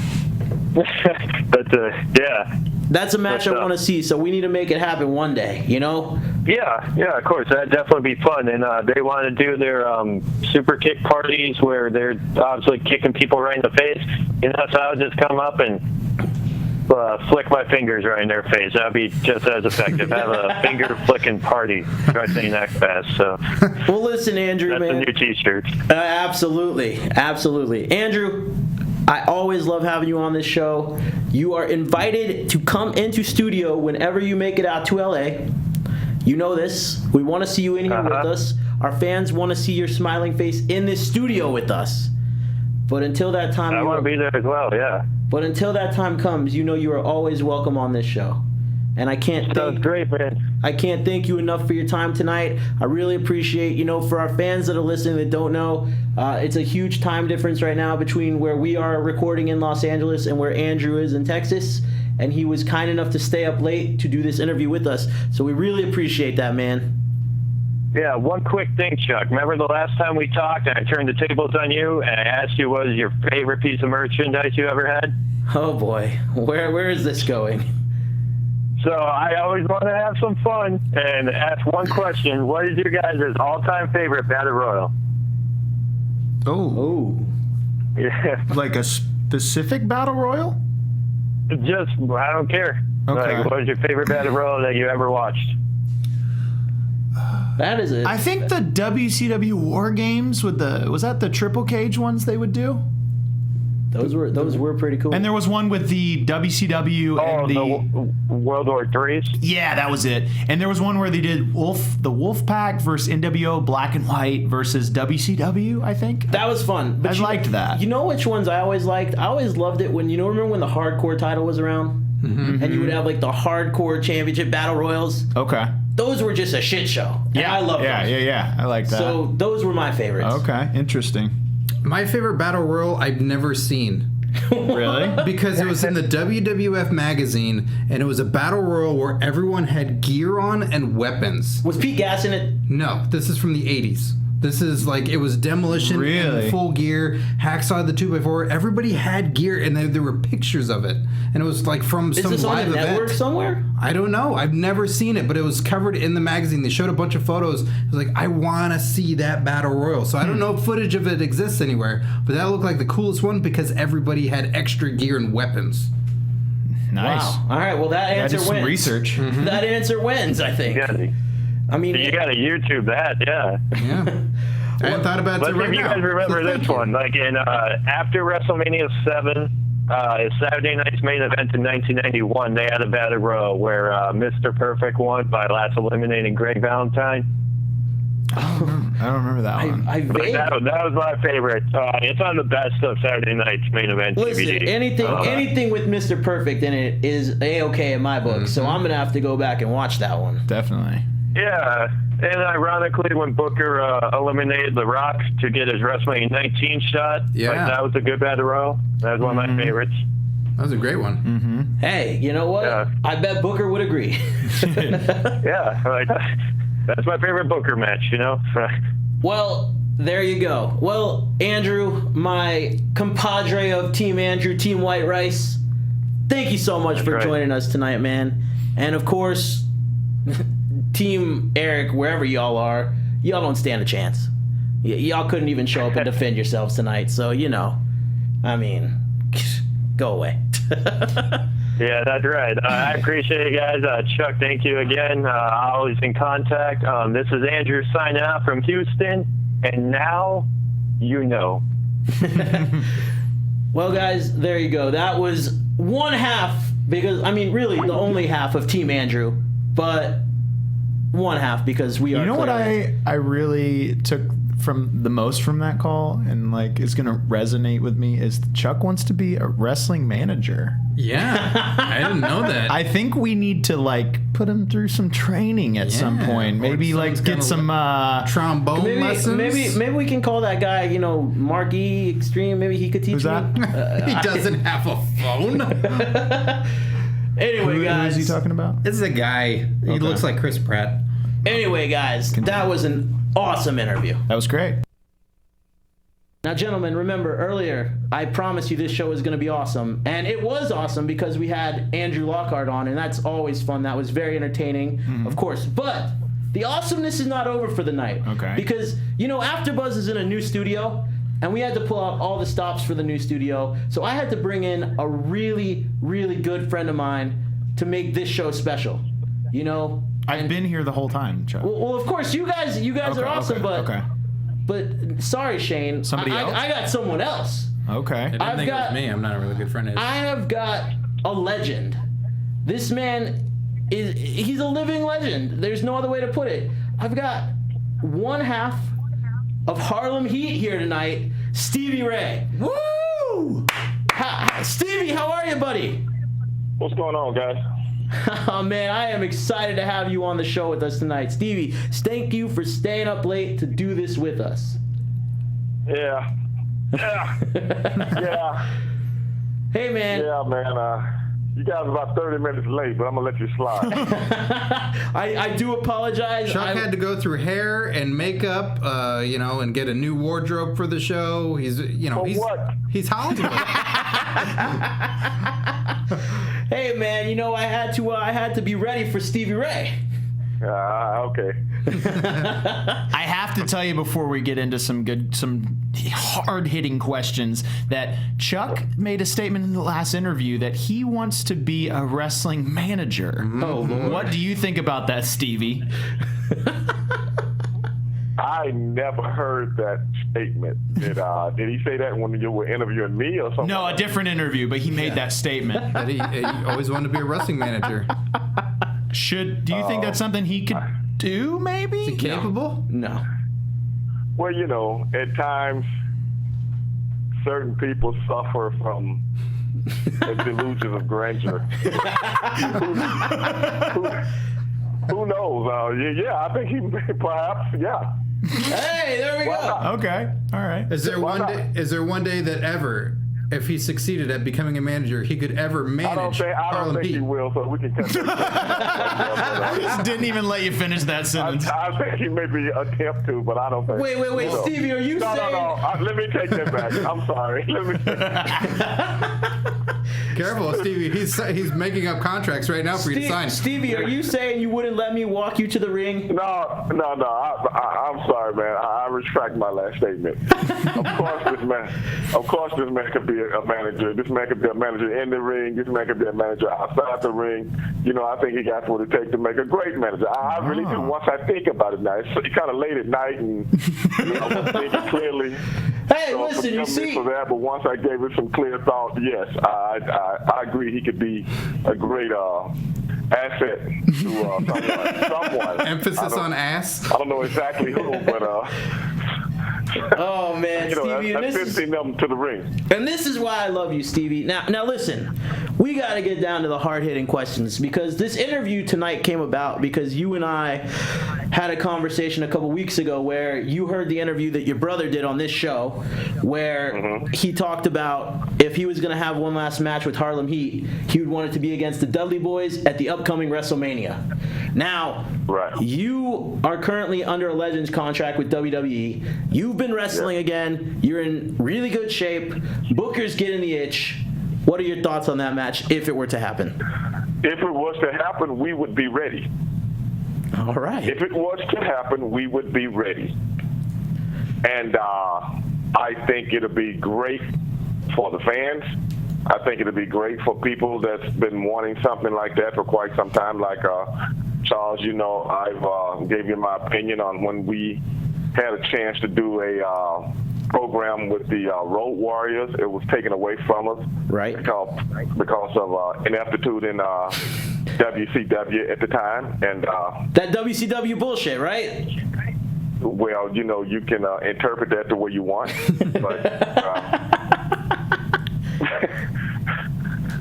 That's a match I want to see, so we need to make it happen one day, Yeah, of course. That'd definitely be fun. And they want to do their super kick parties where they're obviously kicking people right in the face. So I would just come up and flick my fingers right in their face. That'd be just as effective. Have a finger flicking party. Try saying that fast. So. Well, listen, Andrew, that's man. a new T-shirt. Absolutely. Andrew, I always love having you on this show. You are invited to come into studio whenever you make it out to LA. You know this. We want to see you in here with us. Our fans want to see your smiling face in this studio with us. But until that time, I want to be there as well. Yeah. But until that time comes, you are always welcome on this show. And I can't Sounds great, man. I can't thank you enough for your time tonight. I really appreciate, for our fans that are listening that don't know, it's a huge time difference right now between where we are recording in Los Angeles and where Andrew is in Texas. And he was kind enough to stay up late to do this interview with us. So we really appreciate that, man. Yeah, one quick thing, Chuck. Remember the last time we talked and I turned the tables on you and I asked you what was your favorite piece of merchandise you ever had? Oh, boy. Where is this going? So I always want to have some fun and ask one question. What is your guys' all-time favorite Battle Royal? Oh. Yeah. Like a specific battle royal? Just, I don't care. Okay. Like, what was your favorite Battle Royal that you ever watched? That is it. I think the WCW War Games was that the triple cage ones they would do? Those were pretty cool. And there was one with the WCW and the World War III's? Yeah, that was it. And there was one where they did the Wolfpack versus NWO Black and White versus WCW, I think. That was fun. I liked that. You know which ones I always liked? I always loved it when, remember when the hardcore title was around? Mm-hmm. And you would have like the hardcore championship battle royals? Okay. Those were just a shit show. Yeah, I loved those. Yeah. I like that. So those were my favorites. Okay, interesting. My favorite battle royal I've never seen. Really? Because it was in the WWF magazine, and it was a battle royal where everyone had gear on and weapons. Was Pete Gas in it? No, this is from the 80s. This is like, it was Demolition in full gear, Hacksaw the 2x4. Everybody had gear, and there were pictures of it. And it was like from some Is this live on the network event. somewhere? I don't know. I've never seen it, but it was covered in the magazine. They showed a bunch of photos. It was like, I want to see that battle royal. So I don't know if footage of it exists anywhere, but that looked like the coolest one because everybody had extra gear and weapons. Nice. Wow. All right, well, that answer wins. Some research. Mm-hmm. That answer wins, I think. I mean, you got to YouTube that, yeah. Yeah. I hadn't thought about it Let's right see if you now. guys remember So this one. Like in after WrestleMania 7, Saturday night's main event in 1991, they had a battle royal where Mr. Perfect won by last eliminating Greg Valentine. I don't remember that one. That was my favorite. It's on the best of Saturday night's main event Listen, DVD. anything with Mr. Perfect in it is A-okay in my book, so I'm going to have to go back and watch that one. Definitely. Yeah, and ironically, when Booker eliminated The Rock to get his WrestleMania 19 shot, that was a good battle royal. That was one of my favorites. That was a great one. Mm-hmm. Hey, you know what? Yeah. I bet Booker would agree. Yeah, like, that's my favorite Booker match, Well, there you go. Well, Andrew, my compadre of Team Andrew, Team White Rice, thank you so much for joining us tonight, man. And of course, Team Eric, wherever y'all are, y'all don't stand a chance. Y'all couldn't even show up and defend yourselves tonight, so, I mean, go away. Yeah, that's right. I appreciate it, guys. Chuck, thank you again. Always in contact. This is Andrew signing out from Houston, and now you know. Well, guys, there you go. That was one half, because, really, the only half of Team Andrew, but one half because we are. You know what I really took from the most from that call and is going to resonate with me is Chuck wants to be a wrestling manager. Yeah, I didn't know that. I think we need to put him through some training at some point. Maybe get some trombone lessons. Maybe we can call that guy, Mark E. Extreme. Maybe he could teach Who's me. that? He doesn't have a phone. Anyway, guys. Who is he talking about? This is a guy. He looks like Chris Pratt. Anyway, guys, that was an awesome interview. That was great. Now, gentlemen, remember earlier, I promised you this show was going to be awesome. And it was awesome because we had Andrew Lockhart on, and that's always fun. That was very entertaining, of course. But the awesomeness is not over for the night. Okay. Because, AfterBuzz is in a new studio, and we had to pull out all the stops for the new studio. So I had to bring in a really, really good friend of mine to make this show special. I've been here the whole time, Chuck. Well, of course, you guys are awesome, but sorry, Shane. Somebody else? I got someone else. Okay. I didn't think it was me. I'm not a really good friend of his. I have got a legend. This man he's a living legend. There's no other way to put it. I've got one half of Harlem Heat here tonight, Stevie Ray. Woo! Stevie, how are you, buddy? What's going on, guys? Oh, man, I am excited to have you on the show with us tonight. Stevie, thank you for staying up late to do this with us. Yeah. Yeah. Hey, man. Yeah, man. You guys are about 30 minutes late, but I'm going to let you slide. I do apologize. Chuck had to go through hair and makeup, and get a new wardrobe for the show. He's Hollywood. Hey, man, I had to be ready for Stevie Ray. Okay. I have to tell you before we get into some hard-hitting questions that Chuck made a statement in the last interview that he wants to be a wrestling manager. Oh, Lord. What do you think about that, Stevie? I never heard that statement. Did he say that when you were interviewing me or something? No, a different interview, but he made that statement. That he always wanted to be a wrestling manager. Do you think that's something he could do, maybe? Is he capable? No. Well, at times, certain people suffer from a delusion of grandeur. Who knows? I think he perhaps, yeah. Hey, there we go. Okay, all right. Is there one day that ever, if he succeeded at becoming a manager, he could ever manage I don't Harlem think Heat? he will, so we can cut that. I just didn't even let you finish that sentence. I think he may be attempt to, but I don't think. Wait, No. Stevie, are you saying? No. Let me take that back. I'm sorry. Careful, Stevie. He's making up contracts right now for you to sign. Stevie, are you saying you wouldn't let me walk you to the ring? No. I'm sorry, man. I retract my last statement. Of course, this man could be a manager. This man could be a manager in the ring. This man could be a manager outside the ring. I think he got what it takes to make a great manager. I really do. Once I think about it now, it's kind of late at night, and I'm thinking clearly. Hey, So listen, you forgive me see. for that, but once I gave it some clear thought, yes, I agree he could be a great asset to someone. Emphasis on ass. I don't know exactly who, but Oh, man, Stevie, that's 15 of them to the ring. And this is why I love you, Stevie. Now listen, we got to get down to the hard-hitting questions, because this interview tonight came about because you and I had a conversation a couple weeks ago where you heard the interview that your brother did on this show where he talked about if he was going to have one last match with Harlem Heat, he would want it to be against the Dudley Boys at the upcoming WrestleMania. Now, you are currently under a Legends contract with WWE. You've been wrestling again. You're in really good shape. Booker's getting the itch. What are your thoughts on that match if it were to happen? If it was to happen, we would be ready. All right. If it was to happen, we would be ready. And I think it'll be great for the fans. I think it'll be great for people that's been wanting something like that for quite some time. Like Charles, I've gave you my opinion on when we had a chance to do a program with the Road Warriors. It was taken away from us, right? Because of ineptitude in WCW at the time, and that WCW bullshit, right? Well, you can interpret that the way you want,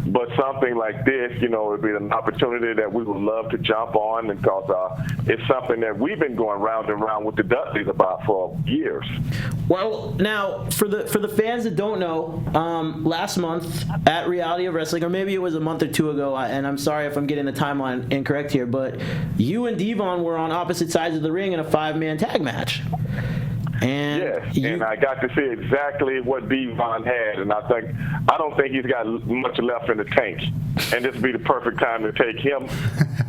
but something like this, would be an opportunity that we would love to jump on, because it's something that we've been going round and round with the Dudleys about for years. Well, now for the fans that don't know, last month at Reality of Wrestling, or maybe it was a month or two ago, and I'm sorry if I'm getting the timeline incorrect here, but you and Devon were on opposite sides of the ring in a 5-man tag match. And yes, and I got to see exactly what Devon had, and I don't think he's got much left in the tank, and this would be the perfect time to take him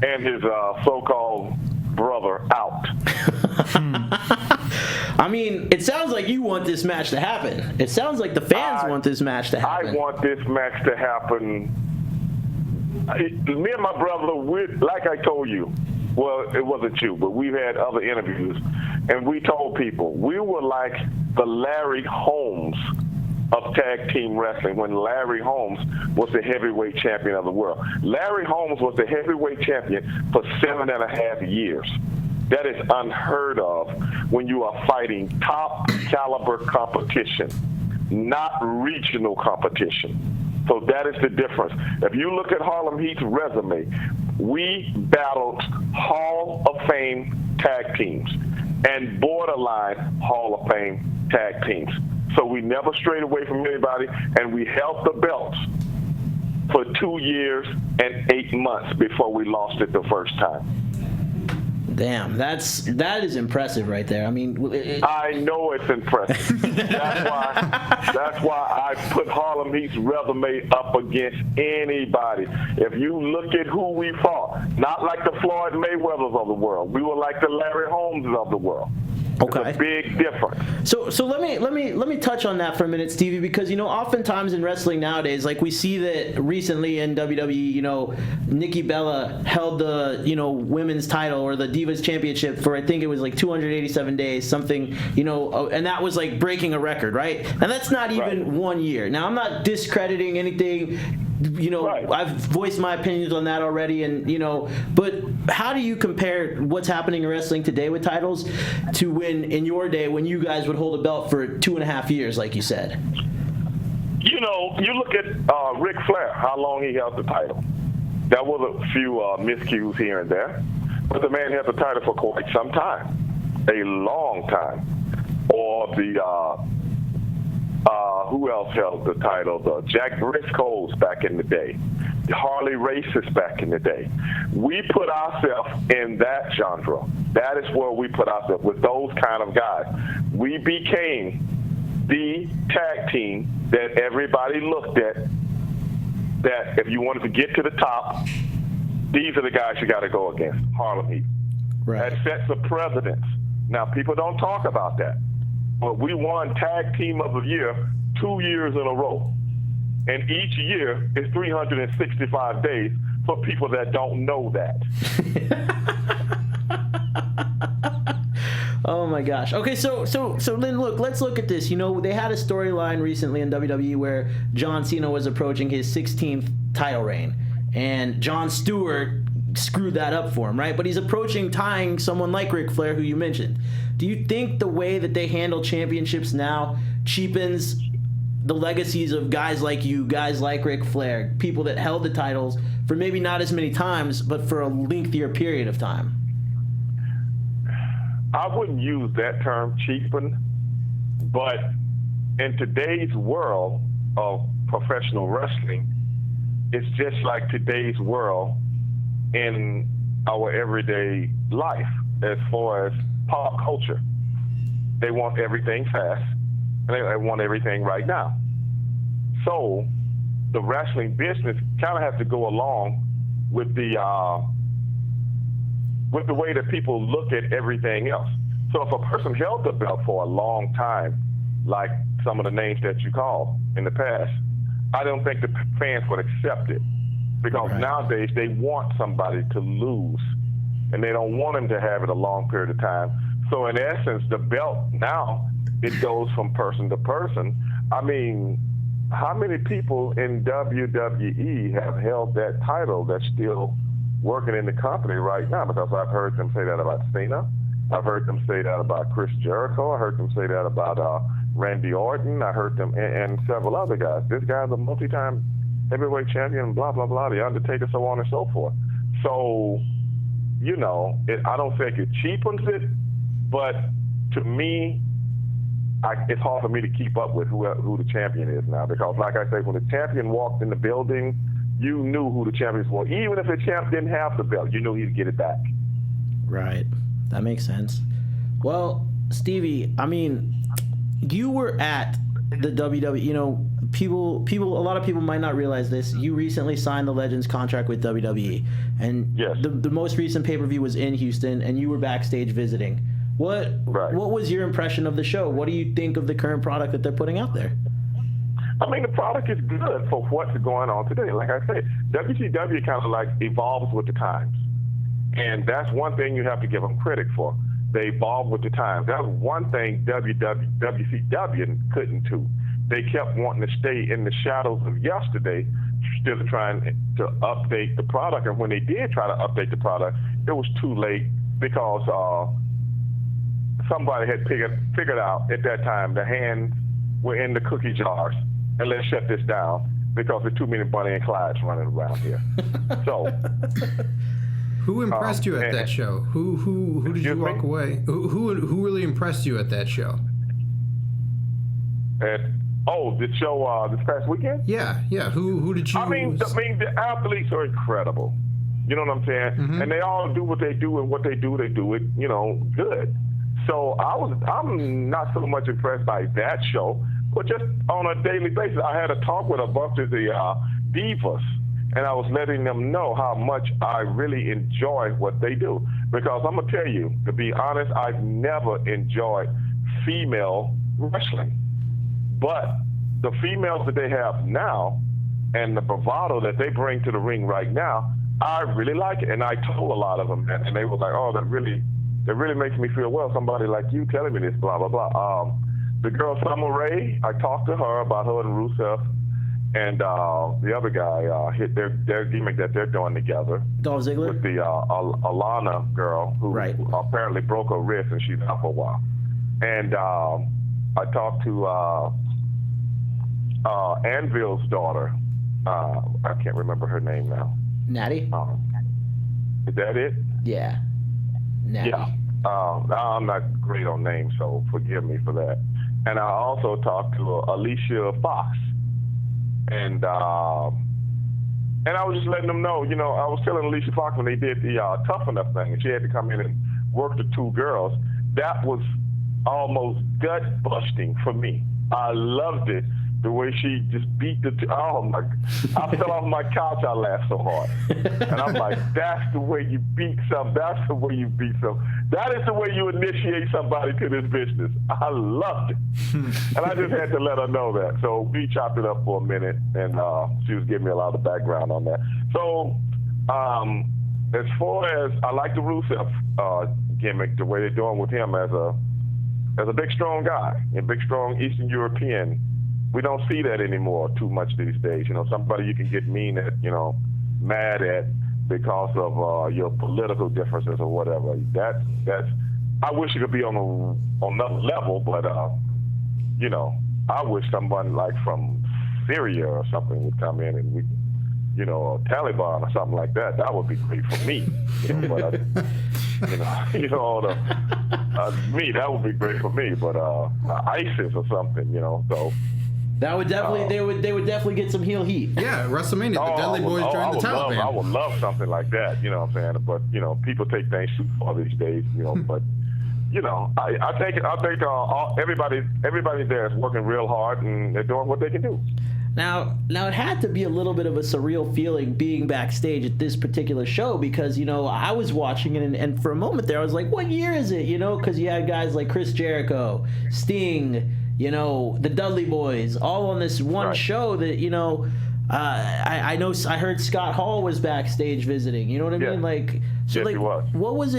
and his so-called brother out. I mean, it sounds like you want this match to happen. It sounds like the fans want this match to happen. I want this match to happen. Me and my brother, like I told you, well, it wasn't you, but we've had other interviews, and we told people we were like the Larry Holmes of tag team wrestling when Larry Holmes was the heavyweight champion of the world. Larry Holmes was the heavyweight champion for 7.5 years. That is unheard of when you are fighting top caliber competition, not regional competition. So that is the difference. If you look at Harlem Heat's resume, we battled Hall of Fame tag teams and borderline Hall of Fame tag teams. So we never strayed away from anybody, and we held the belts for 2 years and 8 months before we lost it the first time. Damn, that is impressive right there. I mean, I know it's impressive. That's why I put Harlem Heat's resume up against anybody. If you look at who we fought, not like the Floyd Mayweathers of the world, we were like the Larry Holmeses of the world. Okay. It's a big difference. So let me touch on that for a minute, Stevie, because oftentimes in wrestling nowadays, like we see that recently in WWE, Nikki Bella held the women's title or the Divas Championship for, I think it was like 287 days, something, and that was like breaking a record, right? And that's not even 1 year. Now, I'm not discrediting anything. Right. I've voiced my opinions on that already, and but how do you compare what's happening in wrestling today with titles to when in your day when you guys would hold a belt for 2.5 years, like you said? You look at Ric Flair, how long he held the title. There was a few miscues here and there, but the man held the title for quite some time, a long time. Or the who else held the title? The Jack Briscoes back in the day, the Harley Races back in the day. We put ourselves in that genre. That is where we put ourselves, with those kind of guys. We became the tag team that everybody looked at, that if you wanted to get to the top, these are the guys you got to go against, Harlem Heat. Right. That sets a precedence. Now, people don't talk about that. But we won Tag Team of the Year 2 years in a row. And each year is 365 days for people that don't know that. Oh my gosh. Okay, so then look, let's look at this. They had a storyline recently in WWE where John Cena was approaching his 16th title reign, and Jon Stewart screwed that up for him, right? But he's approaching tying someone like Ric Flair, who you mentioned. Do you think the way that they handle championships now cheapens the legacies of guys like you, guys like Ric Flair, people that held the titles for maybe not as many times, but for a lengthier period of time? I wouldn't use that term, cheapen, but in today's world of professional wrestling, it's just like today's world in our everyday life as far as pop culture. They want everything fast, and they want everything right now. So the wrestling business kind of has to go along with the way that people look at everything else. So if a person held the belt for a long time, like some of the names that you called in the past, I don't think the fans would accept it, because nowadays they want somebody to lose, and they don't want them to have it a long period of time. So in essence, the belt now, it goes from person to person. I mean, how many people in WWE have held that title that's still working in the company right now? Because I've heard them say that about Cena. I've heard them say that about Chris Jericho. I heard them say that about Randy Orton. I heard them, and several other guys. This guy's a multi-time heavyweight champion, blah, blah, blah, The Undertaker, so on and so forth. So, I don't think it cheapens it, but to me, it's hard for me to keep up with who the champion is now, because like I say, when the champion walked in the building, you knew who the champions were. Even if the champ didn't have the belt, you knew he'd get it back. Right. That makes sense. Well, Stevie, I mean, you were at the WWE, a lot of people might not realize this. You recently signed the Legends contract with WWE, and yes. the most recent pay-per-view was in Houston, and you were backstage visiting. What was your impression of the show? What do you think of the current product that they're putting out there? I mean, the product is good for what's going on today. Like I said, WCW kind of like evolves with the times. And that's one thing you have to give them credit for. They evolve with the times. That's one thing WCW couldn't do. They kept wanting to stay in the shadows of yesterday, still trying to update the product. And when they did try to update the product, it was too late, because somebody had figured out at that time the hands were in the cookie jars, and let's shut this down. because there's too many Bonnie and Clydes running around here. So, who impressed you at and- that show? Who did you Excuse walk me? away? Who really impressed you at that show? and the show this past weekend. Yeah. Who did you? I mean, the athletes are incredible. You know what I'm saying? Mm-hmm. And they all do what they do, and what they do it, good. So I'm not so much impressed by that show, but just on a daily basis, I had a talk with a bunch of the divas, and I was letting them know how much I really enjoy what they do. Because I'm gonna tell you, to be honest, I've never enjoyed female wrestling, but the females that they have now, and the bravado that they bring to the ring right now, I really like it. And I told a lot of them that, and they were like, "Oh, that really makes me feel well. Somebody like you telling me this, blah blah blah." The girl Stevie Ray, I talked to her about her and Rusev, and the other guy hit their gimmick that they're doing together Dolph Ziggler? with the Alana girl who Right. apparently broke her wrist and she's out for a while. And I talked to Anvil's daughter. I can't remember her name now. Natty? Is that it? Yeah. Natty. Yeah. I'm not great on names, so forgive me for that. And I also talked to Alicia Fox, and I was just letting them know. I was telling Alicia Fox when they did the Tough Enough thing, and she had to come in and work the two girls. That was almost gut busting for me. I loved it. The way she just beat I fell off my couch. I laughed so hard. And I'm like, that's the way you beat some. That's the way you beat some. That is the way you initiate somebody to this business. I loved it. And I just had to let her know that. So we chopped it up for a minute, and she was giving me a lot of background on that. So as far as I like the Rusev gimmick, the way they're doing with him as a big, strong guy, a big, strong Eastern European. We don't see that anymore too much these days. Somebody you can get mean at, mad at because of your political differences or whatever. That's. I wish it could be on another level, but I wish someone like from Syria or something would come in and we, Taliban or something like that. That would be great for me. Me, that would be great for me. But ISIS or something, so. That would definitely they would definitely get some heel heat. Yeah, WrestleMania. The Dudley Boys joined the Taliban. I would love something like that. You know what I'm saying? But people take things too far these days. But I think everybody there is working real hard and they're doing what they can do. Now it had to be a little bit of a surreal feeling being backstage at this particular show because, I was watching it and for a moment there I was like, what year is it? Because you had guys like Chris Jericho, Sting, the Dudley Boys, all on this one show that, I heard Scott Hall was backstage visiting. You know what I mean? Like, so yes, like, he was. what was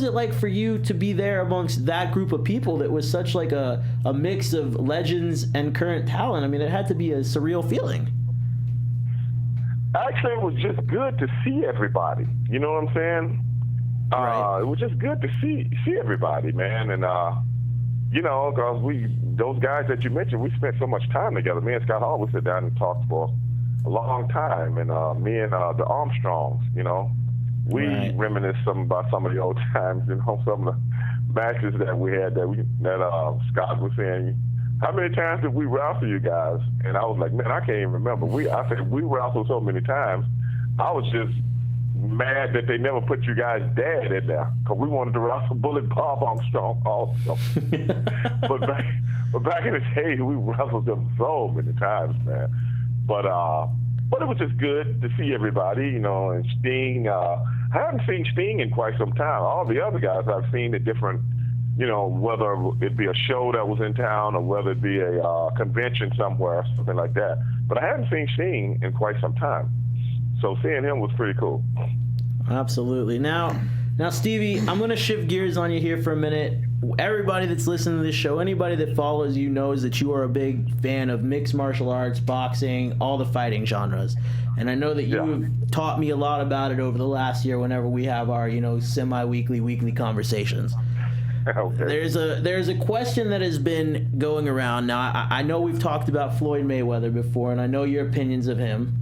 it like for you to be there amongst that group of people that was such like a mix of legends and current talent? I mean, it had to be a surreal feeling. Actually, it was just good to see everybody. You know what I'm saying? Right. It was just good to see everybody, man, and because those guys that you mentioned, we spent so much time together. Me and Scott Hall would sit down and talk for a long time, and me and the Armstrongs, we reminisce about some of the old times, some of the matches that we had that Scott was saying, how many times did we wrestle you guys? And I was like, man, I can't even remember. I said we wrestled so many times. I was just mad that they never put you guys' dad in there because we wanted to wrestle Bullet Bob Armstrong also. but back in the day, we wrestled them so many times, man. But it was just good to see everybody, and Sting. I haven't seen Sting in quite some time. All the other guys I've seen at different, whether it be a show that was in town or whether it be a convention somewhere, something like that. But I haven't seen Sting in quite some time. So seeing him was pretty cool. Absolutely. Now, Stevie, I'm going to shift gears on you here for a minute. Everybody that's listening to this show, anybody that follows you knows that you are a big fan of mixed martial arts, boxing, all the fighting genres. And I know that you've taught me a lot about it over the last year whenever we have our, semi-weekly, weekly conversations. Okay. There's a question that has been going around. Now, I know we've talked about Floyd Mayweather before, and I know your opinions of him.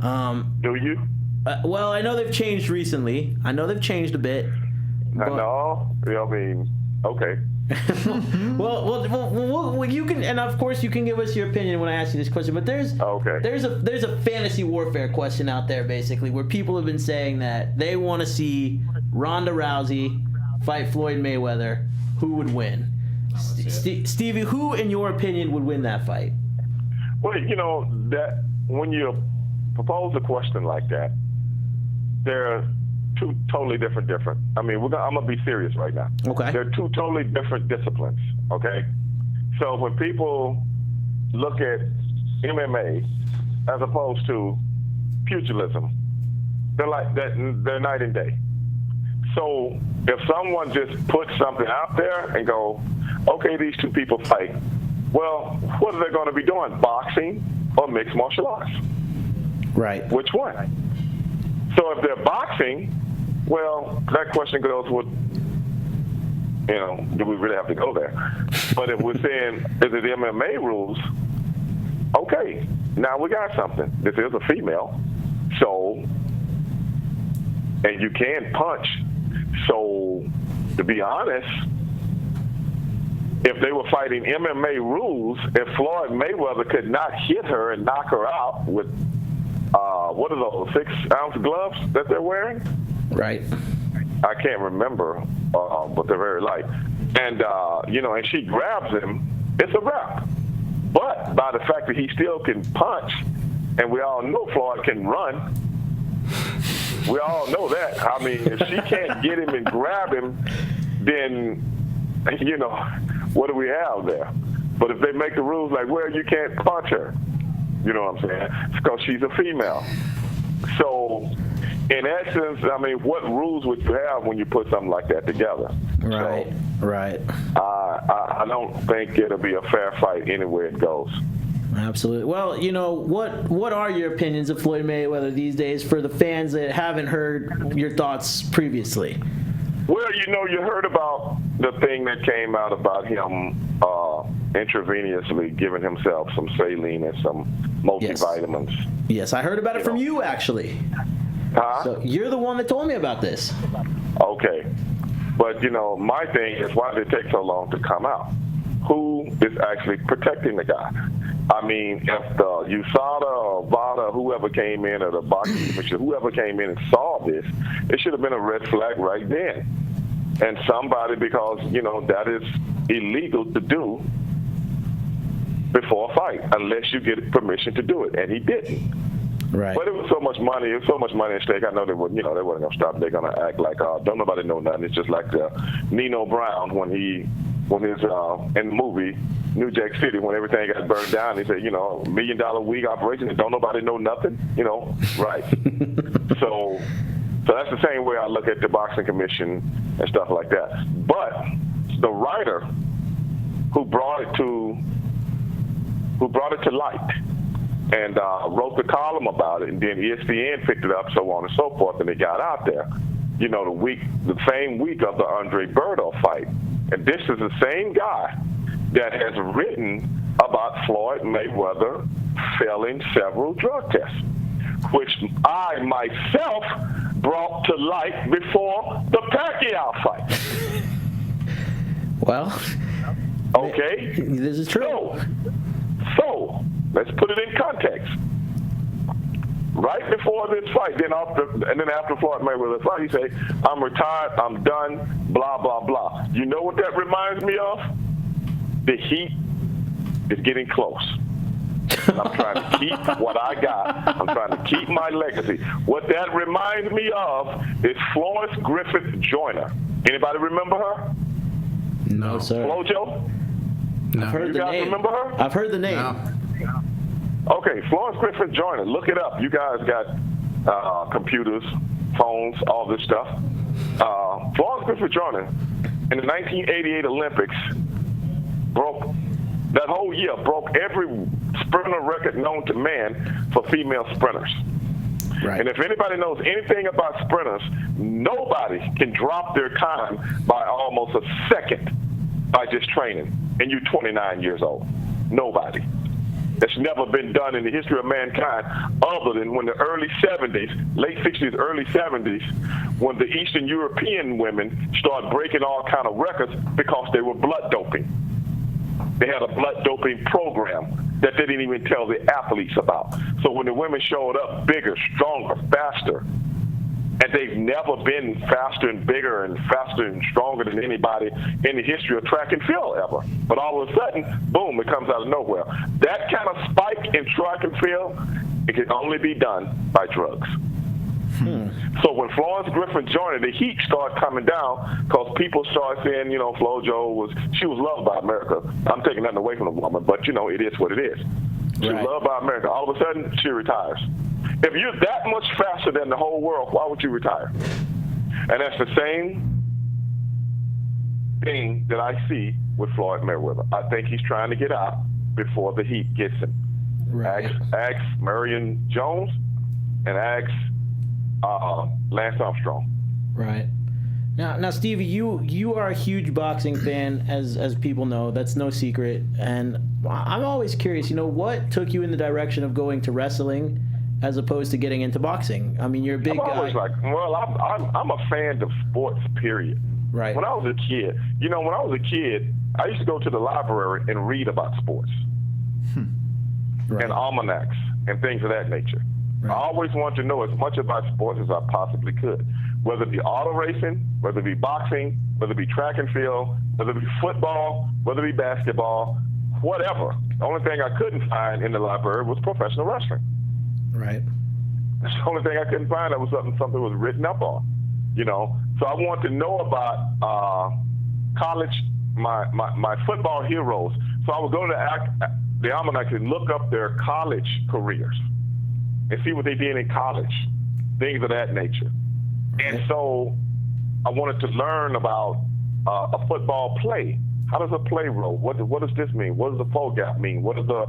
Do you? Well, I know they've changed recently. I know they've changed a bit. No. I mean, okay. well, you can, and of course you can give us your opinion when I ask you this question. But there's a fantasy warfare question out there, basically, where people have been saying that they want to see Ronda Rousey fight Floyd Mayweather. Who would win? Stevie, who, in your opinion, would win that fight? Well, that when you propose a question like that, there are two totally different. I mean, I'm gonna be serious right now. Okay. They're two totally different disciplines. Okay. So when people look at MMA as opposed to pugilism, they're like that. They're night and day. So if someone just puts something out there and go, okay, these two people fight, well, what are they going to be doing? Boxing or mixed martial arts? Right. Which one? So if they're boxing, well, that question goes with, do we really have to go there? But if we're saying, is it MMA rules? Okay, now we got something. This is a female, so, and you can punch. So, to be honest, if they were fighting MMA rules, if Floyd Mayweather could not hit her and knock her out with, what are those, 6-ounce gloves that they're wearing? Right. I can't remember, but they're very light. And, and she grabs him, it's a wrap. But by the fact that he still can punch, and we all know Floyd can run, we all know that. I mean, if she can't get him and grab him, then, what do we have there? But if they make the rules like, well, you can't punch her, you know what I'm saying? It's because she's a female. So, in essence, I mean, what rules would you have when you put something like that together? Right, so, right. I don't think it'll be a fair fight anywhere it goes. Absolutely. Well, what are your opinions of Floyd Mayweather these days for the fans that haven't heard your thoughts previously? Well, you heard about the thing that came out about him intravenously giving himself some saline and some multivitamins. Yes, I heard about it from you, actually. Huh? So you're the one that told me about this. Okay. But, my thing is, why did it take so long to come out? Who is actually protecting the guy? I mean, if the USADA or VADA, whoever came in, or the boxing commission, whoever came in and saw this, it should have been a red flag right then. And somebody, because, that is illegal to do before a fight, unless you get permission to do it. And he didn't. Right. But it was so much money. It was so much money at stake. I know they wouldn't. They weren't gonna stop. They're gonna act like don't nobody know nothing. It's just like Nino Brown when his in the movie New Jack City, when everything got burned down. He said, $1 million a week operation and don't nobody know nothing. Right. So that's the same way I look at the boxing commission and stuff like that. But the writer who brought it to light and wrote the column about it, and then ESPN picked it up, so on and so forth, and it got out there. The same week of the Andre Berto fight. And this is the same guy that has written about Floyd Mayweather failing several drug tests, which I myself brought to light before the Pacquiao fight. Well, okay. This is true. So let's put it in context. Right before this fight, and then after Floyd Mayweather's fight, he say, "I'm retired, I'm done, blah blah blah." You know what that reminds me of? The Heat is getting close. I'm trying to keep what I got. I'm trying to keep my legacy. What that reminds me of is Florence Griffith Joyner. Anybody remember her? No, sir. Flojo? No. I've heard You the guys name. remember her? I've heard the name. No. Okay, Florence Griffith Joyner. Look it up. You guys got computers, phones, all this stuff. Florence Griffith Joyner in the 1988 Olympics broke every sprinter record known to man for female sprinters. Right. And if anybody knows anything about sprinters, nobody can drop their time by almost a second by just training, and you're 29 years old. Nobody. It's never been done in the history of mankind other than when the early 70s, late 60s, early 70s, when the Eastern European women started breaking all kind of records because they were blood doping. They had a blood doping program that they didn't even tell the athletes about. So when the women showed up bigger, stronger, faster, and they've never been faster and bigger and faster and stronger than anybody in the history of track and field ever. But all of a sudden, boom, it comes out of nowhere. That kind of spike in track and field, it can only be done by drugs. So when Florence Griffin joined, the heat started coming down because people started saying, you know, FloJo she was loved by America. I'm taking nothing away from the woman, but, you know, it is what it is. She was loved by America. All of a sudden, she retires. If you're that much faster than the whole world, why would you retire? And that's the same thing that I see with Floyd Mayweather. I think he's trying to get out before the heat gets him. Right. Ask Marion Jones and ask Lance Armstrong. Right. Now, Stevie, you are a huge boxing fan, as people know. That's no secret. And I'm always curious, you know, what took you in the direction of going to wrestling as opposed to getting into boxing? I mean, you're a big guy. I'm always like, well, I'm a fan of sports, period. Right. When I was a kid, I used to go to the library and read about sports and almanacs and things of that nature. Right. I always wanted to know as much about sports as I possibly could, whether it be auto racing, whether it be boxing, whether it be track and field, whether it be football, whether it be basketball, whatever. The only thing I couldn't find in the library was professional wrestling. Right. That's the only thing I couldn't find that was something was written up on, you know. So I wanted to know about college, my football heroes. So I would go to the almanac and look up their college careers and see what they did in college, things of that nature. And so I wanted to learn about a football play. How does a play roll? What does this mean? What does the full gap mean? What does the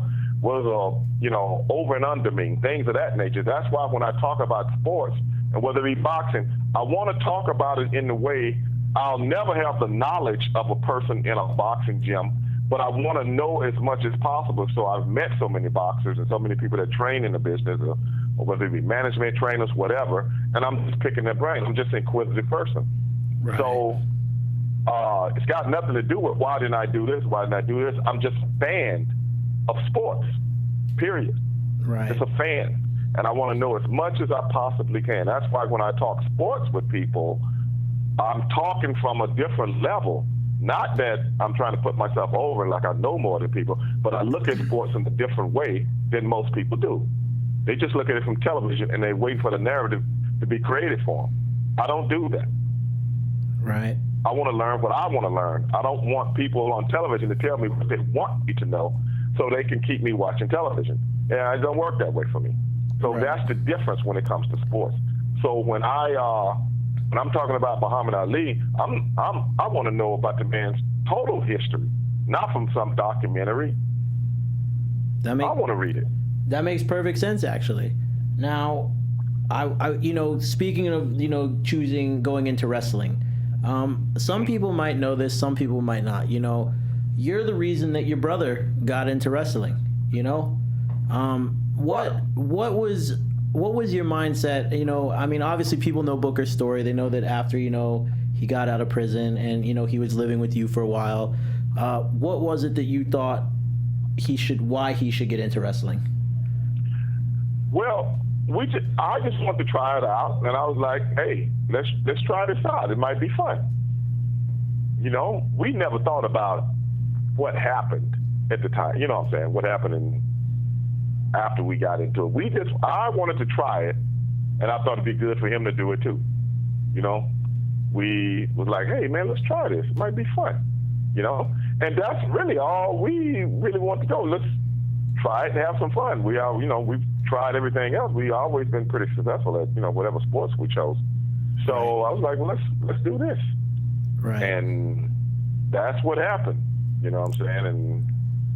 over and under mean? Things of that nature. That's why when I talk about sports, and whether it be boxing, I want to talk about it in the way I'll never have the knowledge of a person in a boxing gym, but I want to know as much as possible. So I've met so many boxers and so many people that train in the business, or whether it be management trainers, whatever, and I'm just picking their brain. I'm just an inquisitive person. Right. So it's got nothing to do with why didn't I do this, why didn't I do this. I'm just a fan of sports, period. Right. Just a fan. And I want to know as much as I possibly can. That's why when I talk sports with people, I'm talking from a different level. Not that I'm trying to put myself over like I know more than people, but I look at sports in a different way than most people do. They just look at it from television and they wait for the narrative to be created for them. I don't do that. Right. I want to learn what I want to learn. I don't want people on television to tell me what they want me to know so they can keep me watching television. Yeah, it don't work that way for me. So that's the difference when it comes to sports. So when I'm talking about Muhammad Ali, I want to know about the man's total history, not from some documentary. I want to read it. That makes perfect sense, actually. Now, I speaking of, choosing going into wrestling, some people might know this, some people might not. You're the reason that your brother got into wrestling. What was your mindset? I mean, obviously people know Booker's story. They know that after, he got out of prison and, he was living with you for a while. What was it that you thought why he should get into wrestling? Well, I just wanted to try it out, and I was like, hey, let's try this out. It might be fun. We never thought about what happened at the time. You know what I'm saying? What happened after we got into it. I wanted to try it, and I thought it'd be good for him to do it too. We was like, hey man, let's try this. It might be fun. And that's really all we really want to go. Let's try it and have some fun. We've tried everything else. We've always been pretty successful at, whatever sports we chose. So I was like, well, let's do this. Right. And that's what happened. You know what I'm saying? And,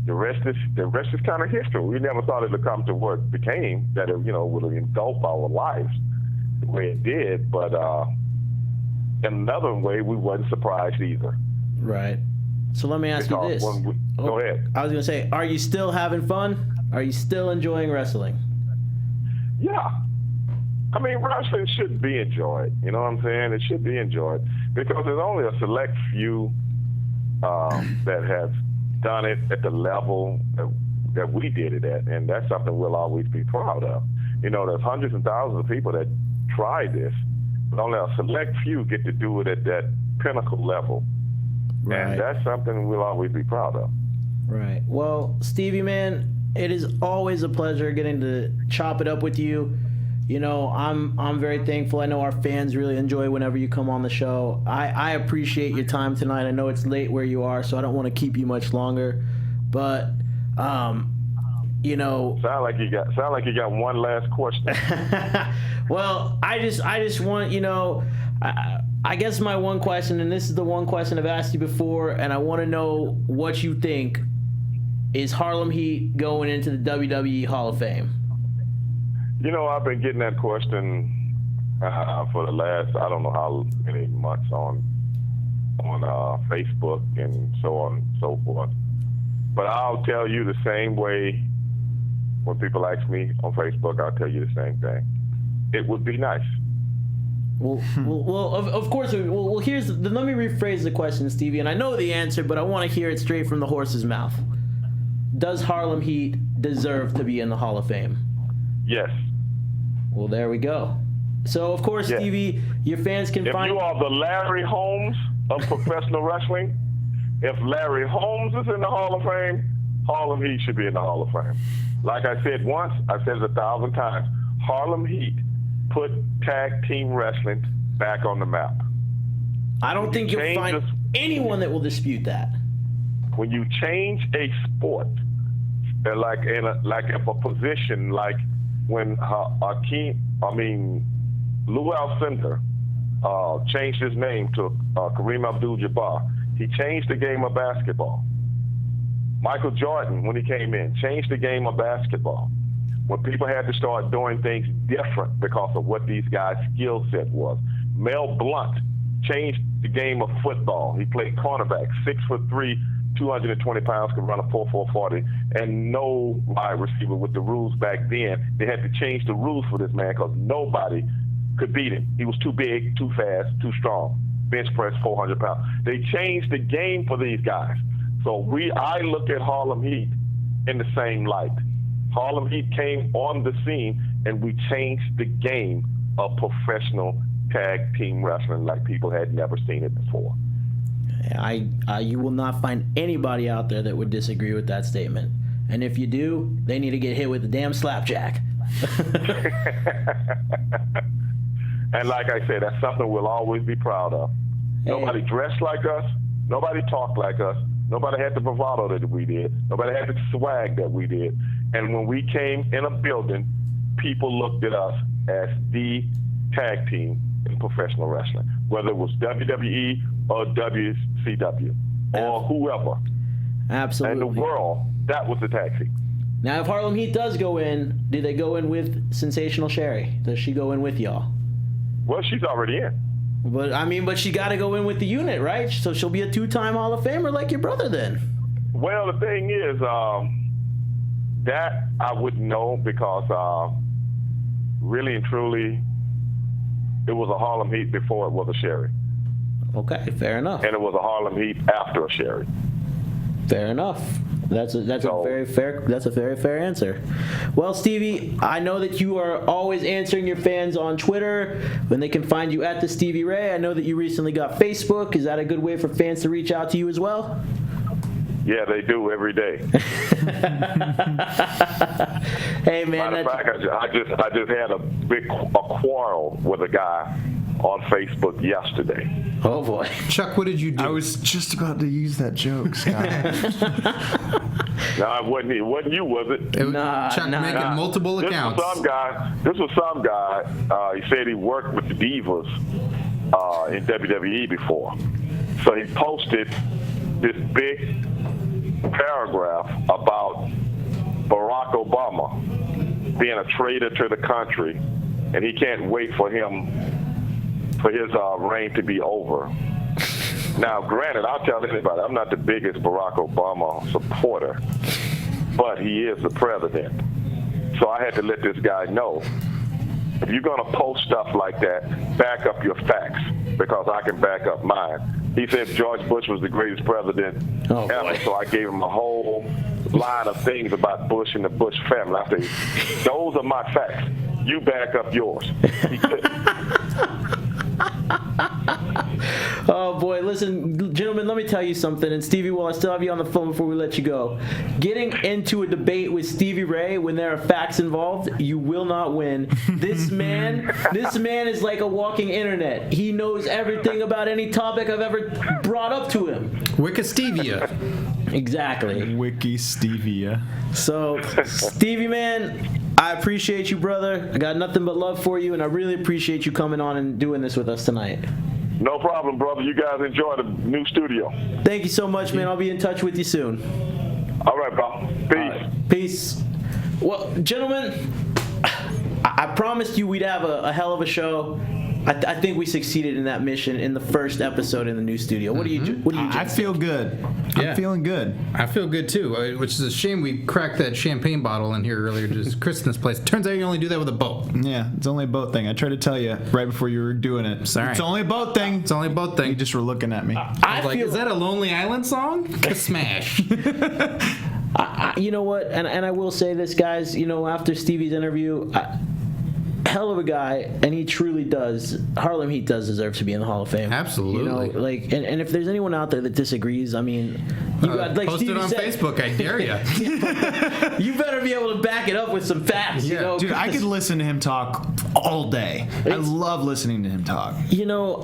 the rest is kind of history. We never thought it would come to what it became, that it, would engulf our lives the way it did. But in another way, we wasn't surprised either. Right. So let me ask you this. Go ahead. I was going to say, are you still having fun? Are you still enjoying wrestling? Yeah. I mean, wrestling should be enjoyed. You know what I'm saying? It should be enjoyed because there's only a select few that have done it at the level that we did it at, and that's something we'll always be proud of. There's hundreds and thousands of people that try this, but only a select few get to do it at that pinnacle level. Right. And that's something we'll always be proud of. Right. Well, Stevie, man, it is always a pleasure getting to chop it up with you. I'm very thankful. I know our fans really enjoy whenever you come on the show. I appreciate your time tonight. I know it's late where you are, so I don't want to keep you much longer. But sound like you got one last question. Well, I just want, I guess my one question, and this is the one question I've asked you before, and I want to know what you think. Is Harlem Heat going into the WWE Hall of Fame? I've been getting that question for the last, I don't know how many months on Facebook and so on and so forth. But I'll tell you the same way when people ask me on Facebook, I'll tell you the same thing. It would be nice. Well, of course. Let me rephrase the question, Stevie, and I know the answer, but I want to hear it straight from the horse's mouth. Does Harlem Heat deserve to be in the Hall of Fame? Yes. Well, there we go. So, of course, yes. Stevie, your fans can find... If you are the Larry Holmes of professional wrestling, if Larry Holmes is in the Hall of Fame, Harlem Heat should be in the Hall of Fame. Like I said once, I've said it 1,000 times, Harlem Heat put tag team wrestling back on the map. I don't think you'll find anyone that will dispute that. When you change a sport, like in a position, like when Lou Alcindor changed his name to Kareem Abdul-Jabbar. He changed the game of basketball. Michael Jordan, when he came in, changed the game of basketball. When people had to start doing things different because of what these guys' skill set was. Mel Blount changed the game of football. He played cornerback, 6'3", 220 pounds, could run a 4.40, and no wide receiver with the rules back then. They had to change the rules for this man because nobody could beat him. He was too big, too fast, too strong. Bench press 400 pounds. They changed the game for these guys. So I look at Harlem Heat in the same light. Harlem Heat came on the scene, and we changed the game of professional tag team wrestling like people had never seen it before. You will not find anybody out there that would disagree with that statement. And if you do, they need to get hit with the damn slapjack. And like I said, that's something we'll always be proud of. Hey. Nobody dressed like us. Nobody talked like us. Nobody had the bravado that we did. Nobody had the swag that we did. And when we came in a building, people looked at us as the tag team in professional wrestling, whether it was WWE or WCW or whoever. Absolutely. And the world, that was the tag team. Now, if Harlem Heat does go in, do they go in with Sensational Sherry? Does she go in with y'all? Well, she's already in. But she got to go in with the unit, right? So she'll be a 2-time Hall of Famer like your brother then. Well, the thing is, that I wouldn't know because really and truly, it was a Harlem Heat before it was a Sherry. Okay, fair enough. And it was a Harlem Heat after a Sherry. Fair enough. That's a very fair answer. Well, Stevie, I know that you are always answering your fans on Twitter when they can find you at the Stevie Ray. I know that you recently got Facebook. Is that a good way for fans to reach out to you as well? Yeah, they do every day. Hey, man. Matter of fact, I just had a quarrel with a guy on Facebook yesterday. Oh boy, Chuck, what did you do? I was just about to use that joke, Scott. No, it wasn't you, was it? Chuck making multiple accounts. This was some guy. He said he worked with the Divas in WWE before. So he posted this big paragraph about Barack Obama being a traitor to the country, and he can't wait for his reign to be over. Now, granted, I'll tell anybody, I'm not the biggest Barack Obama supporter, but he is the president. So I had to let this guy know, if you're going to post stuff like that, back up your facts, because I can back up mine. He said George Bush was the greatest president ever, so I gave him a whole line of things about Bush and the Bush family. I said, those are my facts. You back up yours. He couldn't. Oh boy, listen, gentlemen, let me tell you something. And Stevie, while I still have you on the phone before we let you go, getting into a debate with Stevie Ray when there are facts involved, you will not win. This man is like a walking internet. He knows everything about any topic I've ever brought up to him. Wikistevia. Exactly. Wiki Stevia. So, Stevie, man, I appreciate you, brother. I got nothing but love for you, and I really appreciate you coming on and doing this with us tonight. No problem, brother. You guys enjoy the new studio. Thank you so much, man. I'll be in touch with you soon. All right, bro. Peace. Peace. Well, gentlemen, I promised you we'd have a hell of a show. I think we succeeded in that mission in the first episode in the new studio. What do you? I feel good. Yeah. I'm feeling good. I feel good too, which is a shame we cracked that champagne bottle in here earlier, just Kristen's place. Turns out you only do that with a boat. Yeah, it's only a boat thing. I tried to tell you right before you were doing it. Sorry. It's only a boat thing. It's only a boat thing. You just were looking at me. I was like, is that a Lonely Island song? Smash. You know what? And I will say this, guys. You know, after Stevie's interview, hell of a guy, and he truly does. Harlem Heat does deserve to be in the Hall of Fame. Absolutely. You know, like, and if there's anyone out there that disagrees, I mean, you got like post Stevie it on said, Facebook. I dare you. You better be able to back it up with some facts. Yeah. You know, Dude, I could listen to him talk all day. I love listening to him talk. You know,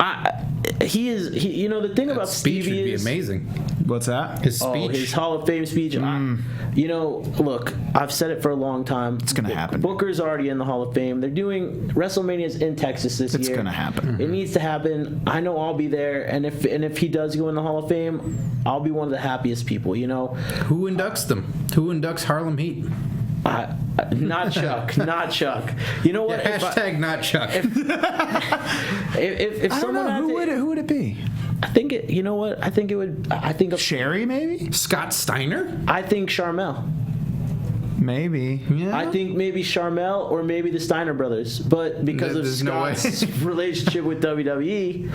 you know, the thing about speech Stevie would be is amazing. What's that? His speech. Oh, his Hall of Fame speech. You know, look, I've said it for a long time. It's gonna happen. Booker's already in the Hall of Fame. They're doing WrestleMania's in Texas this year. It's gonna happen. It needs to happen. I know I'll be there, and if he does go in the Hall of Fame, I'll be one of the happiest people. You know, Who inducts them? Who inducts Harlem Heat? not Chuck, not Chuck. You know what? Yeah, hashtag not Chuck. If I don't someone know. had Who would it be? I think it. You know what? I think it would. I think of. Sherry, maybe? Scott Steiner? I think Charmel. Maybe. Yeah. I think maybe Charmel or maybe the Steiner brothers, but because of There's no way. Scott's relationship with WWE,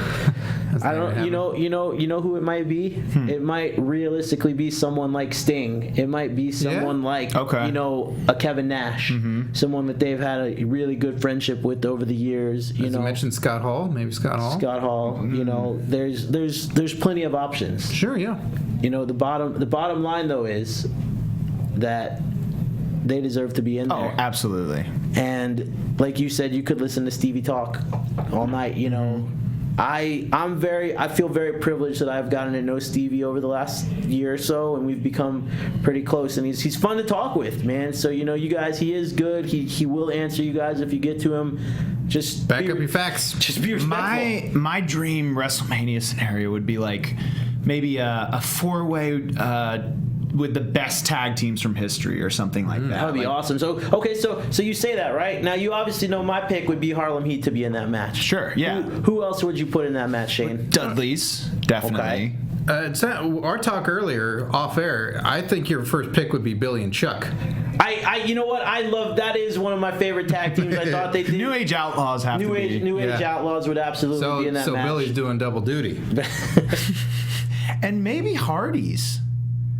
I don't. You know who it might be. It might realistically be someone like Sting. It might be someone like a Kevin Nash, someone that they've had a really good friendship with over the years. You mentioned Scott Hall, maybe Scott Hall. Scott Hall. You know, there's plenty of options. Sure, yeah. You know, the bottom line though is that they deserve to be in there. Oh, absolutely. And like you said, you could listen to Stevie talk all night. You know, I feel very privileged that I've gotten to know Stevie over the last year or so, and we've become pretty close. And he's fun to talk with, man. So you know, you guys, he is good. He will answer you guys if you get to him. Just back up your facts. Just be respectful. My dream WrestleMania scenario would be like maybe a 4-way. With the best tag teams from history or something like that. That would be awesome. So you say that, right? Now you obviously know my pick would be Harlem Heat to be in that match. Sure, yeah. Who else would you put in that match, Shane? Dudley's, definitely. Okay. It's not, our talk earlier, off air, I think your first pick would be Billy and Chuck. You know what? I love, that is one of my favorite tag teams. I thought they did. New Age Outlaws have to be. New Age Outlaws would absolutely be in that match. So Billy's doing double duty. And maybe Hardy's.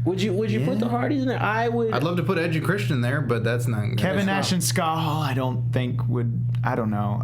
Would you put the Hardys in there? I would. I'd love to put Edge and Christian in there, but that's not. Kevin Nash and Scott Hall, I don't think would. I don't know.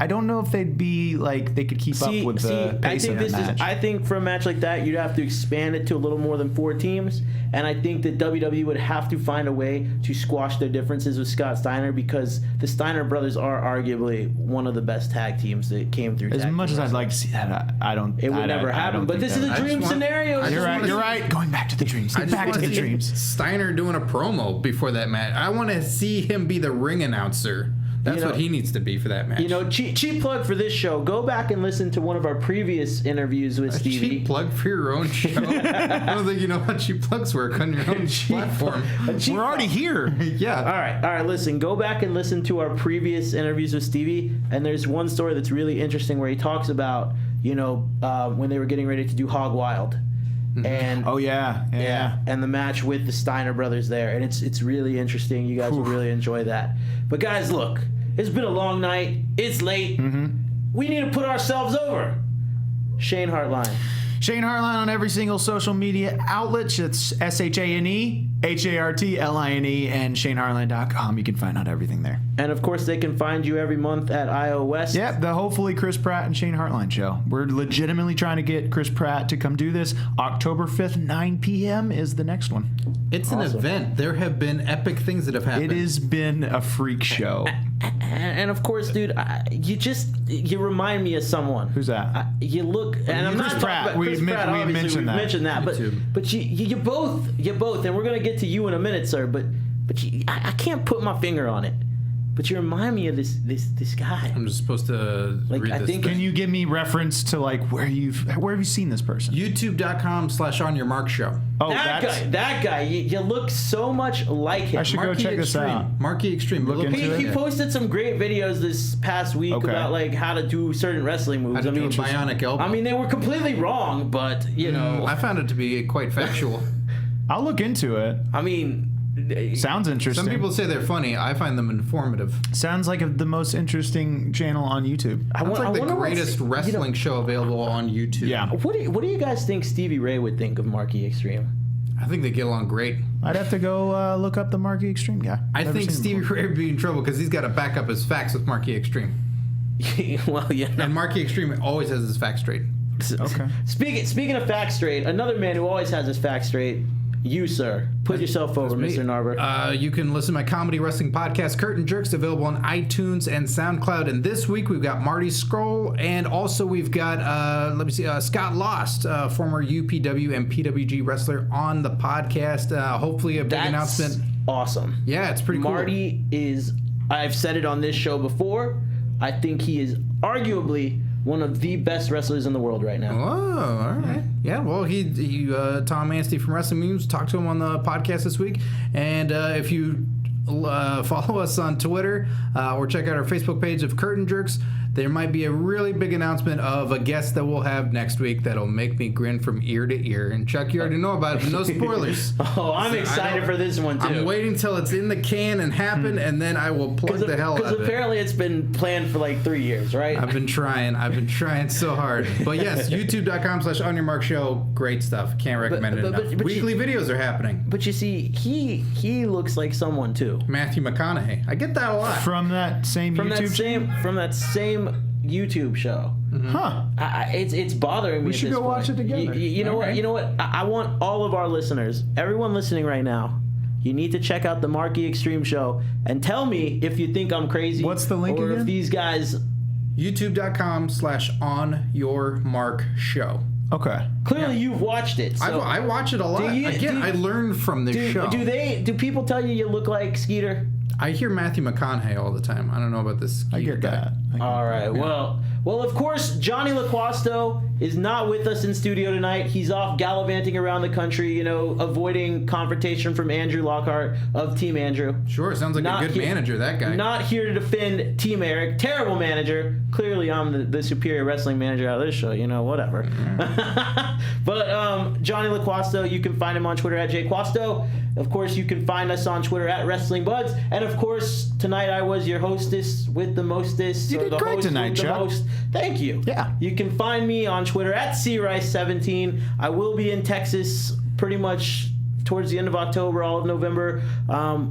I don't know if they'd be like they could keep up with the pace of that match. I think for a match like that, you'd have to expand it to a little more than 4 teams, and I think that WWE would have to find a way to squash their differences with Scott Steiner, because the Steiner brothers are arguably one of the best tag teams that came through. As much as I'd like to see that, I don't. It would never happen. But this is a dream scenario. You're right. Going back to the dreams. Get back to the dreams. Steiner doing a promo before that match. I want to see him be the ring announcer That's what he needs to be for that match. You know, cheap plug for this show. Go back and listen to one of our previous interviews with Stevie. Cheap plug for your own show. I don't think you know how cheap plugs work on your own platform. We're already here. Yeah. All right. Listen, go back and listen to our previous interviews with Stevie, and there's one story that's really interesting where he talks about, you know, when they were getting ready to do Hog Wild. And and the match with the Steiner brothers there, and it's really interesting. You guys will really enjoy that. But guys, look, it's been a long night. It's late. We need to put ourselves over. Shane Hartline. Shane Hartline on every single social media outlet. It's ShaneHartline and ShaneHartline.com. You can find out everything there. And of course, they can find you every month at IO West. Yep, the hopefully Chris Pratt and Shane Hartline show. We're legitimately trying to get Chris Pratt to come do this. October 5th, 9 p.m. is the next one. It's an event. There have been epic things that have happened. It has been a freak show. And of course, dude, you remind me of someone. Who's that? You look, and I'm Chris not Pratt. talking about Chris Pratt. Obviously, we mentioned that, but you both, and we're gonna get to you in a minute, sir. But I can't put my finger on it. But you remind me of this guy. I'm just supposed to read this. Can you give me reference to like where have you seen this person? YouTube.com/onyourmarkshow. Oh, that guy. You look so much like him. I should go check this out. Marquee Extreme. He posted some great videos this past week about like how to do certain wrestling moves. How to do a bionic elbow. I mean, they were completely wrong, but you know, I found it to be quite factual. I'll look into it. I mean, sounds interesting. Some people say they're funny. I find them informative. Sounds like the most interesting channel on YouTube. It's like the greatest wrestling show available on YouTube. Yeah. What do you guys think Stevie Ray would think of Marquee Extreme? I think they get along great. I'd have to go look up the Marquee Extreme guy. I think Stevie Ray would be in trouble because he's got to back up his facts with Marquee Extreme. Well, yeah. And Marquee Extreme always has his facts straight. Okay. Speaking of facts straight, another man who always has his facts straight. You, sir. Put yourself over, Mr. Narver. You can listen to my comedy wrestling podcast, Curtain Jerks, available on iTunes and SoundCloud. And this week we've got Marty Scroll, and also we've got, Scott Lost, former UPW and PWG wrestler, on the podcast. Hopefully a big announcement. Awesome. Yeah, it's pretty cool. Marty is, I've said it on this show before, I think he is arguably one of the best wrestlers in the world right now. Oh, all right. Yeah, well, he Tom Anstey from Wrestling Memes talked to him on the podcast this week. And if you follow us on Twitter or check out our Facebook page of Curtain Jerks, there might be a really big announcement of a guest that we'll have next week that'll make me grin from ear to ear. And Chuck, you already know about it, but no spoilers. Oh, I'm excited for this one, too. I'm waiting till it's in the can and happen, and then I will plug the hell out of it. Because apparently it's been planned for like 3 years, right? I've been trying so hard. But yes, youtube.com/onyourmarkshow. Great stuff. Can't recommend it enough. Weekly videos are happening. But you see, he looks like someone, too. Matthew McConaughey. I get that a lot. From that same YouTube From that same YouTube show. Huh. It's bothering me. We should go watch it together. You know what? You know what? I want all of our listeners, everyone listening right now, you need to check out the Marquee Extreme show and tell me if you think I'm crazy. What's the link or again? If these guys... youtube.com/onyourmarkshow. Okay. Clearly you've watched it. So I watch it a lot. I learn from this show. Do people tell you look like Skeeter? I hear Matthew McConaughey all the time. I don't know about this Skeeter I get guy. that. All right. Well, of course, Johnny LaQuasto is not with us in studio tonight. He's off gallivanting around the country, avoiding confrontation from Andrew Lockhart of Team Andrew. Sure, sounds like a good manager, that guy. Not here to defend Team Eric. Terrible manager. Clearly, I'm the superior wrestling manager out of this show. Whatever. But Johnny LaQuasto, you can find him on Twitter at JQuasto. Of course, you can find us on Twitter at WrestlingBuds. And of course, tonight I was your hostess with the mostest. You did great tonight, Chuck. Thank you. Yeah. You can find me on Twitter at CRice17. I will be in Texas pretty much towards the end of October, all of November,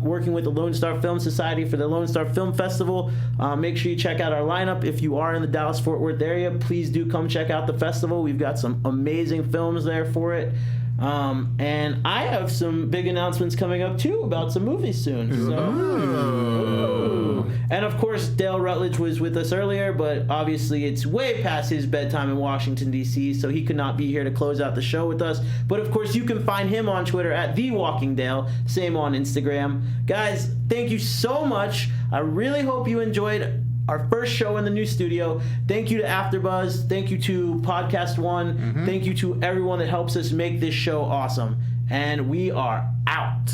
working with the Lone Star Film Society for the Lone Star Film Festival. Make sure you check out our lineup. If you are in the Dallas-Fort Worth area, please do come check out the festival. We've got some amazing films there for it. And I have some big announcements coming up too about some movies soon. So, and of course, Dale Rutledge was with us earlier, but obviously it's way past his bedtime in Washington, D.C., so he could not be here to close out the show with us. But of course, you can find him on Twitter at TheWalkingDale, same on Instagram. Guys, thank you so much. I really hope you enjoyed our first show in the new studio. Thank you to AfterBuzz. Thank you to Podcast One. Thank you to everyone that helps us make this show awesome. And we are out.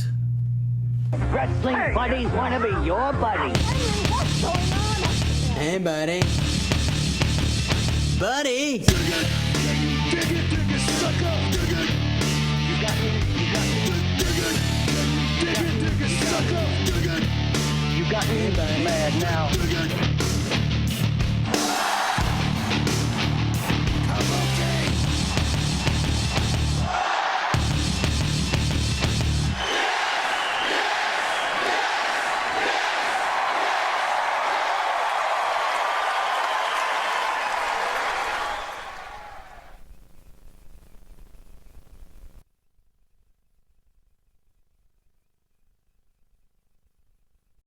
Wrestling buddies want to be your buddy. What's going on? Hey, buddy. Buddy! Dig it, sucker. Dig it. You got me, Dig it, sucker. Dig it. you got me mad now. Dig it.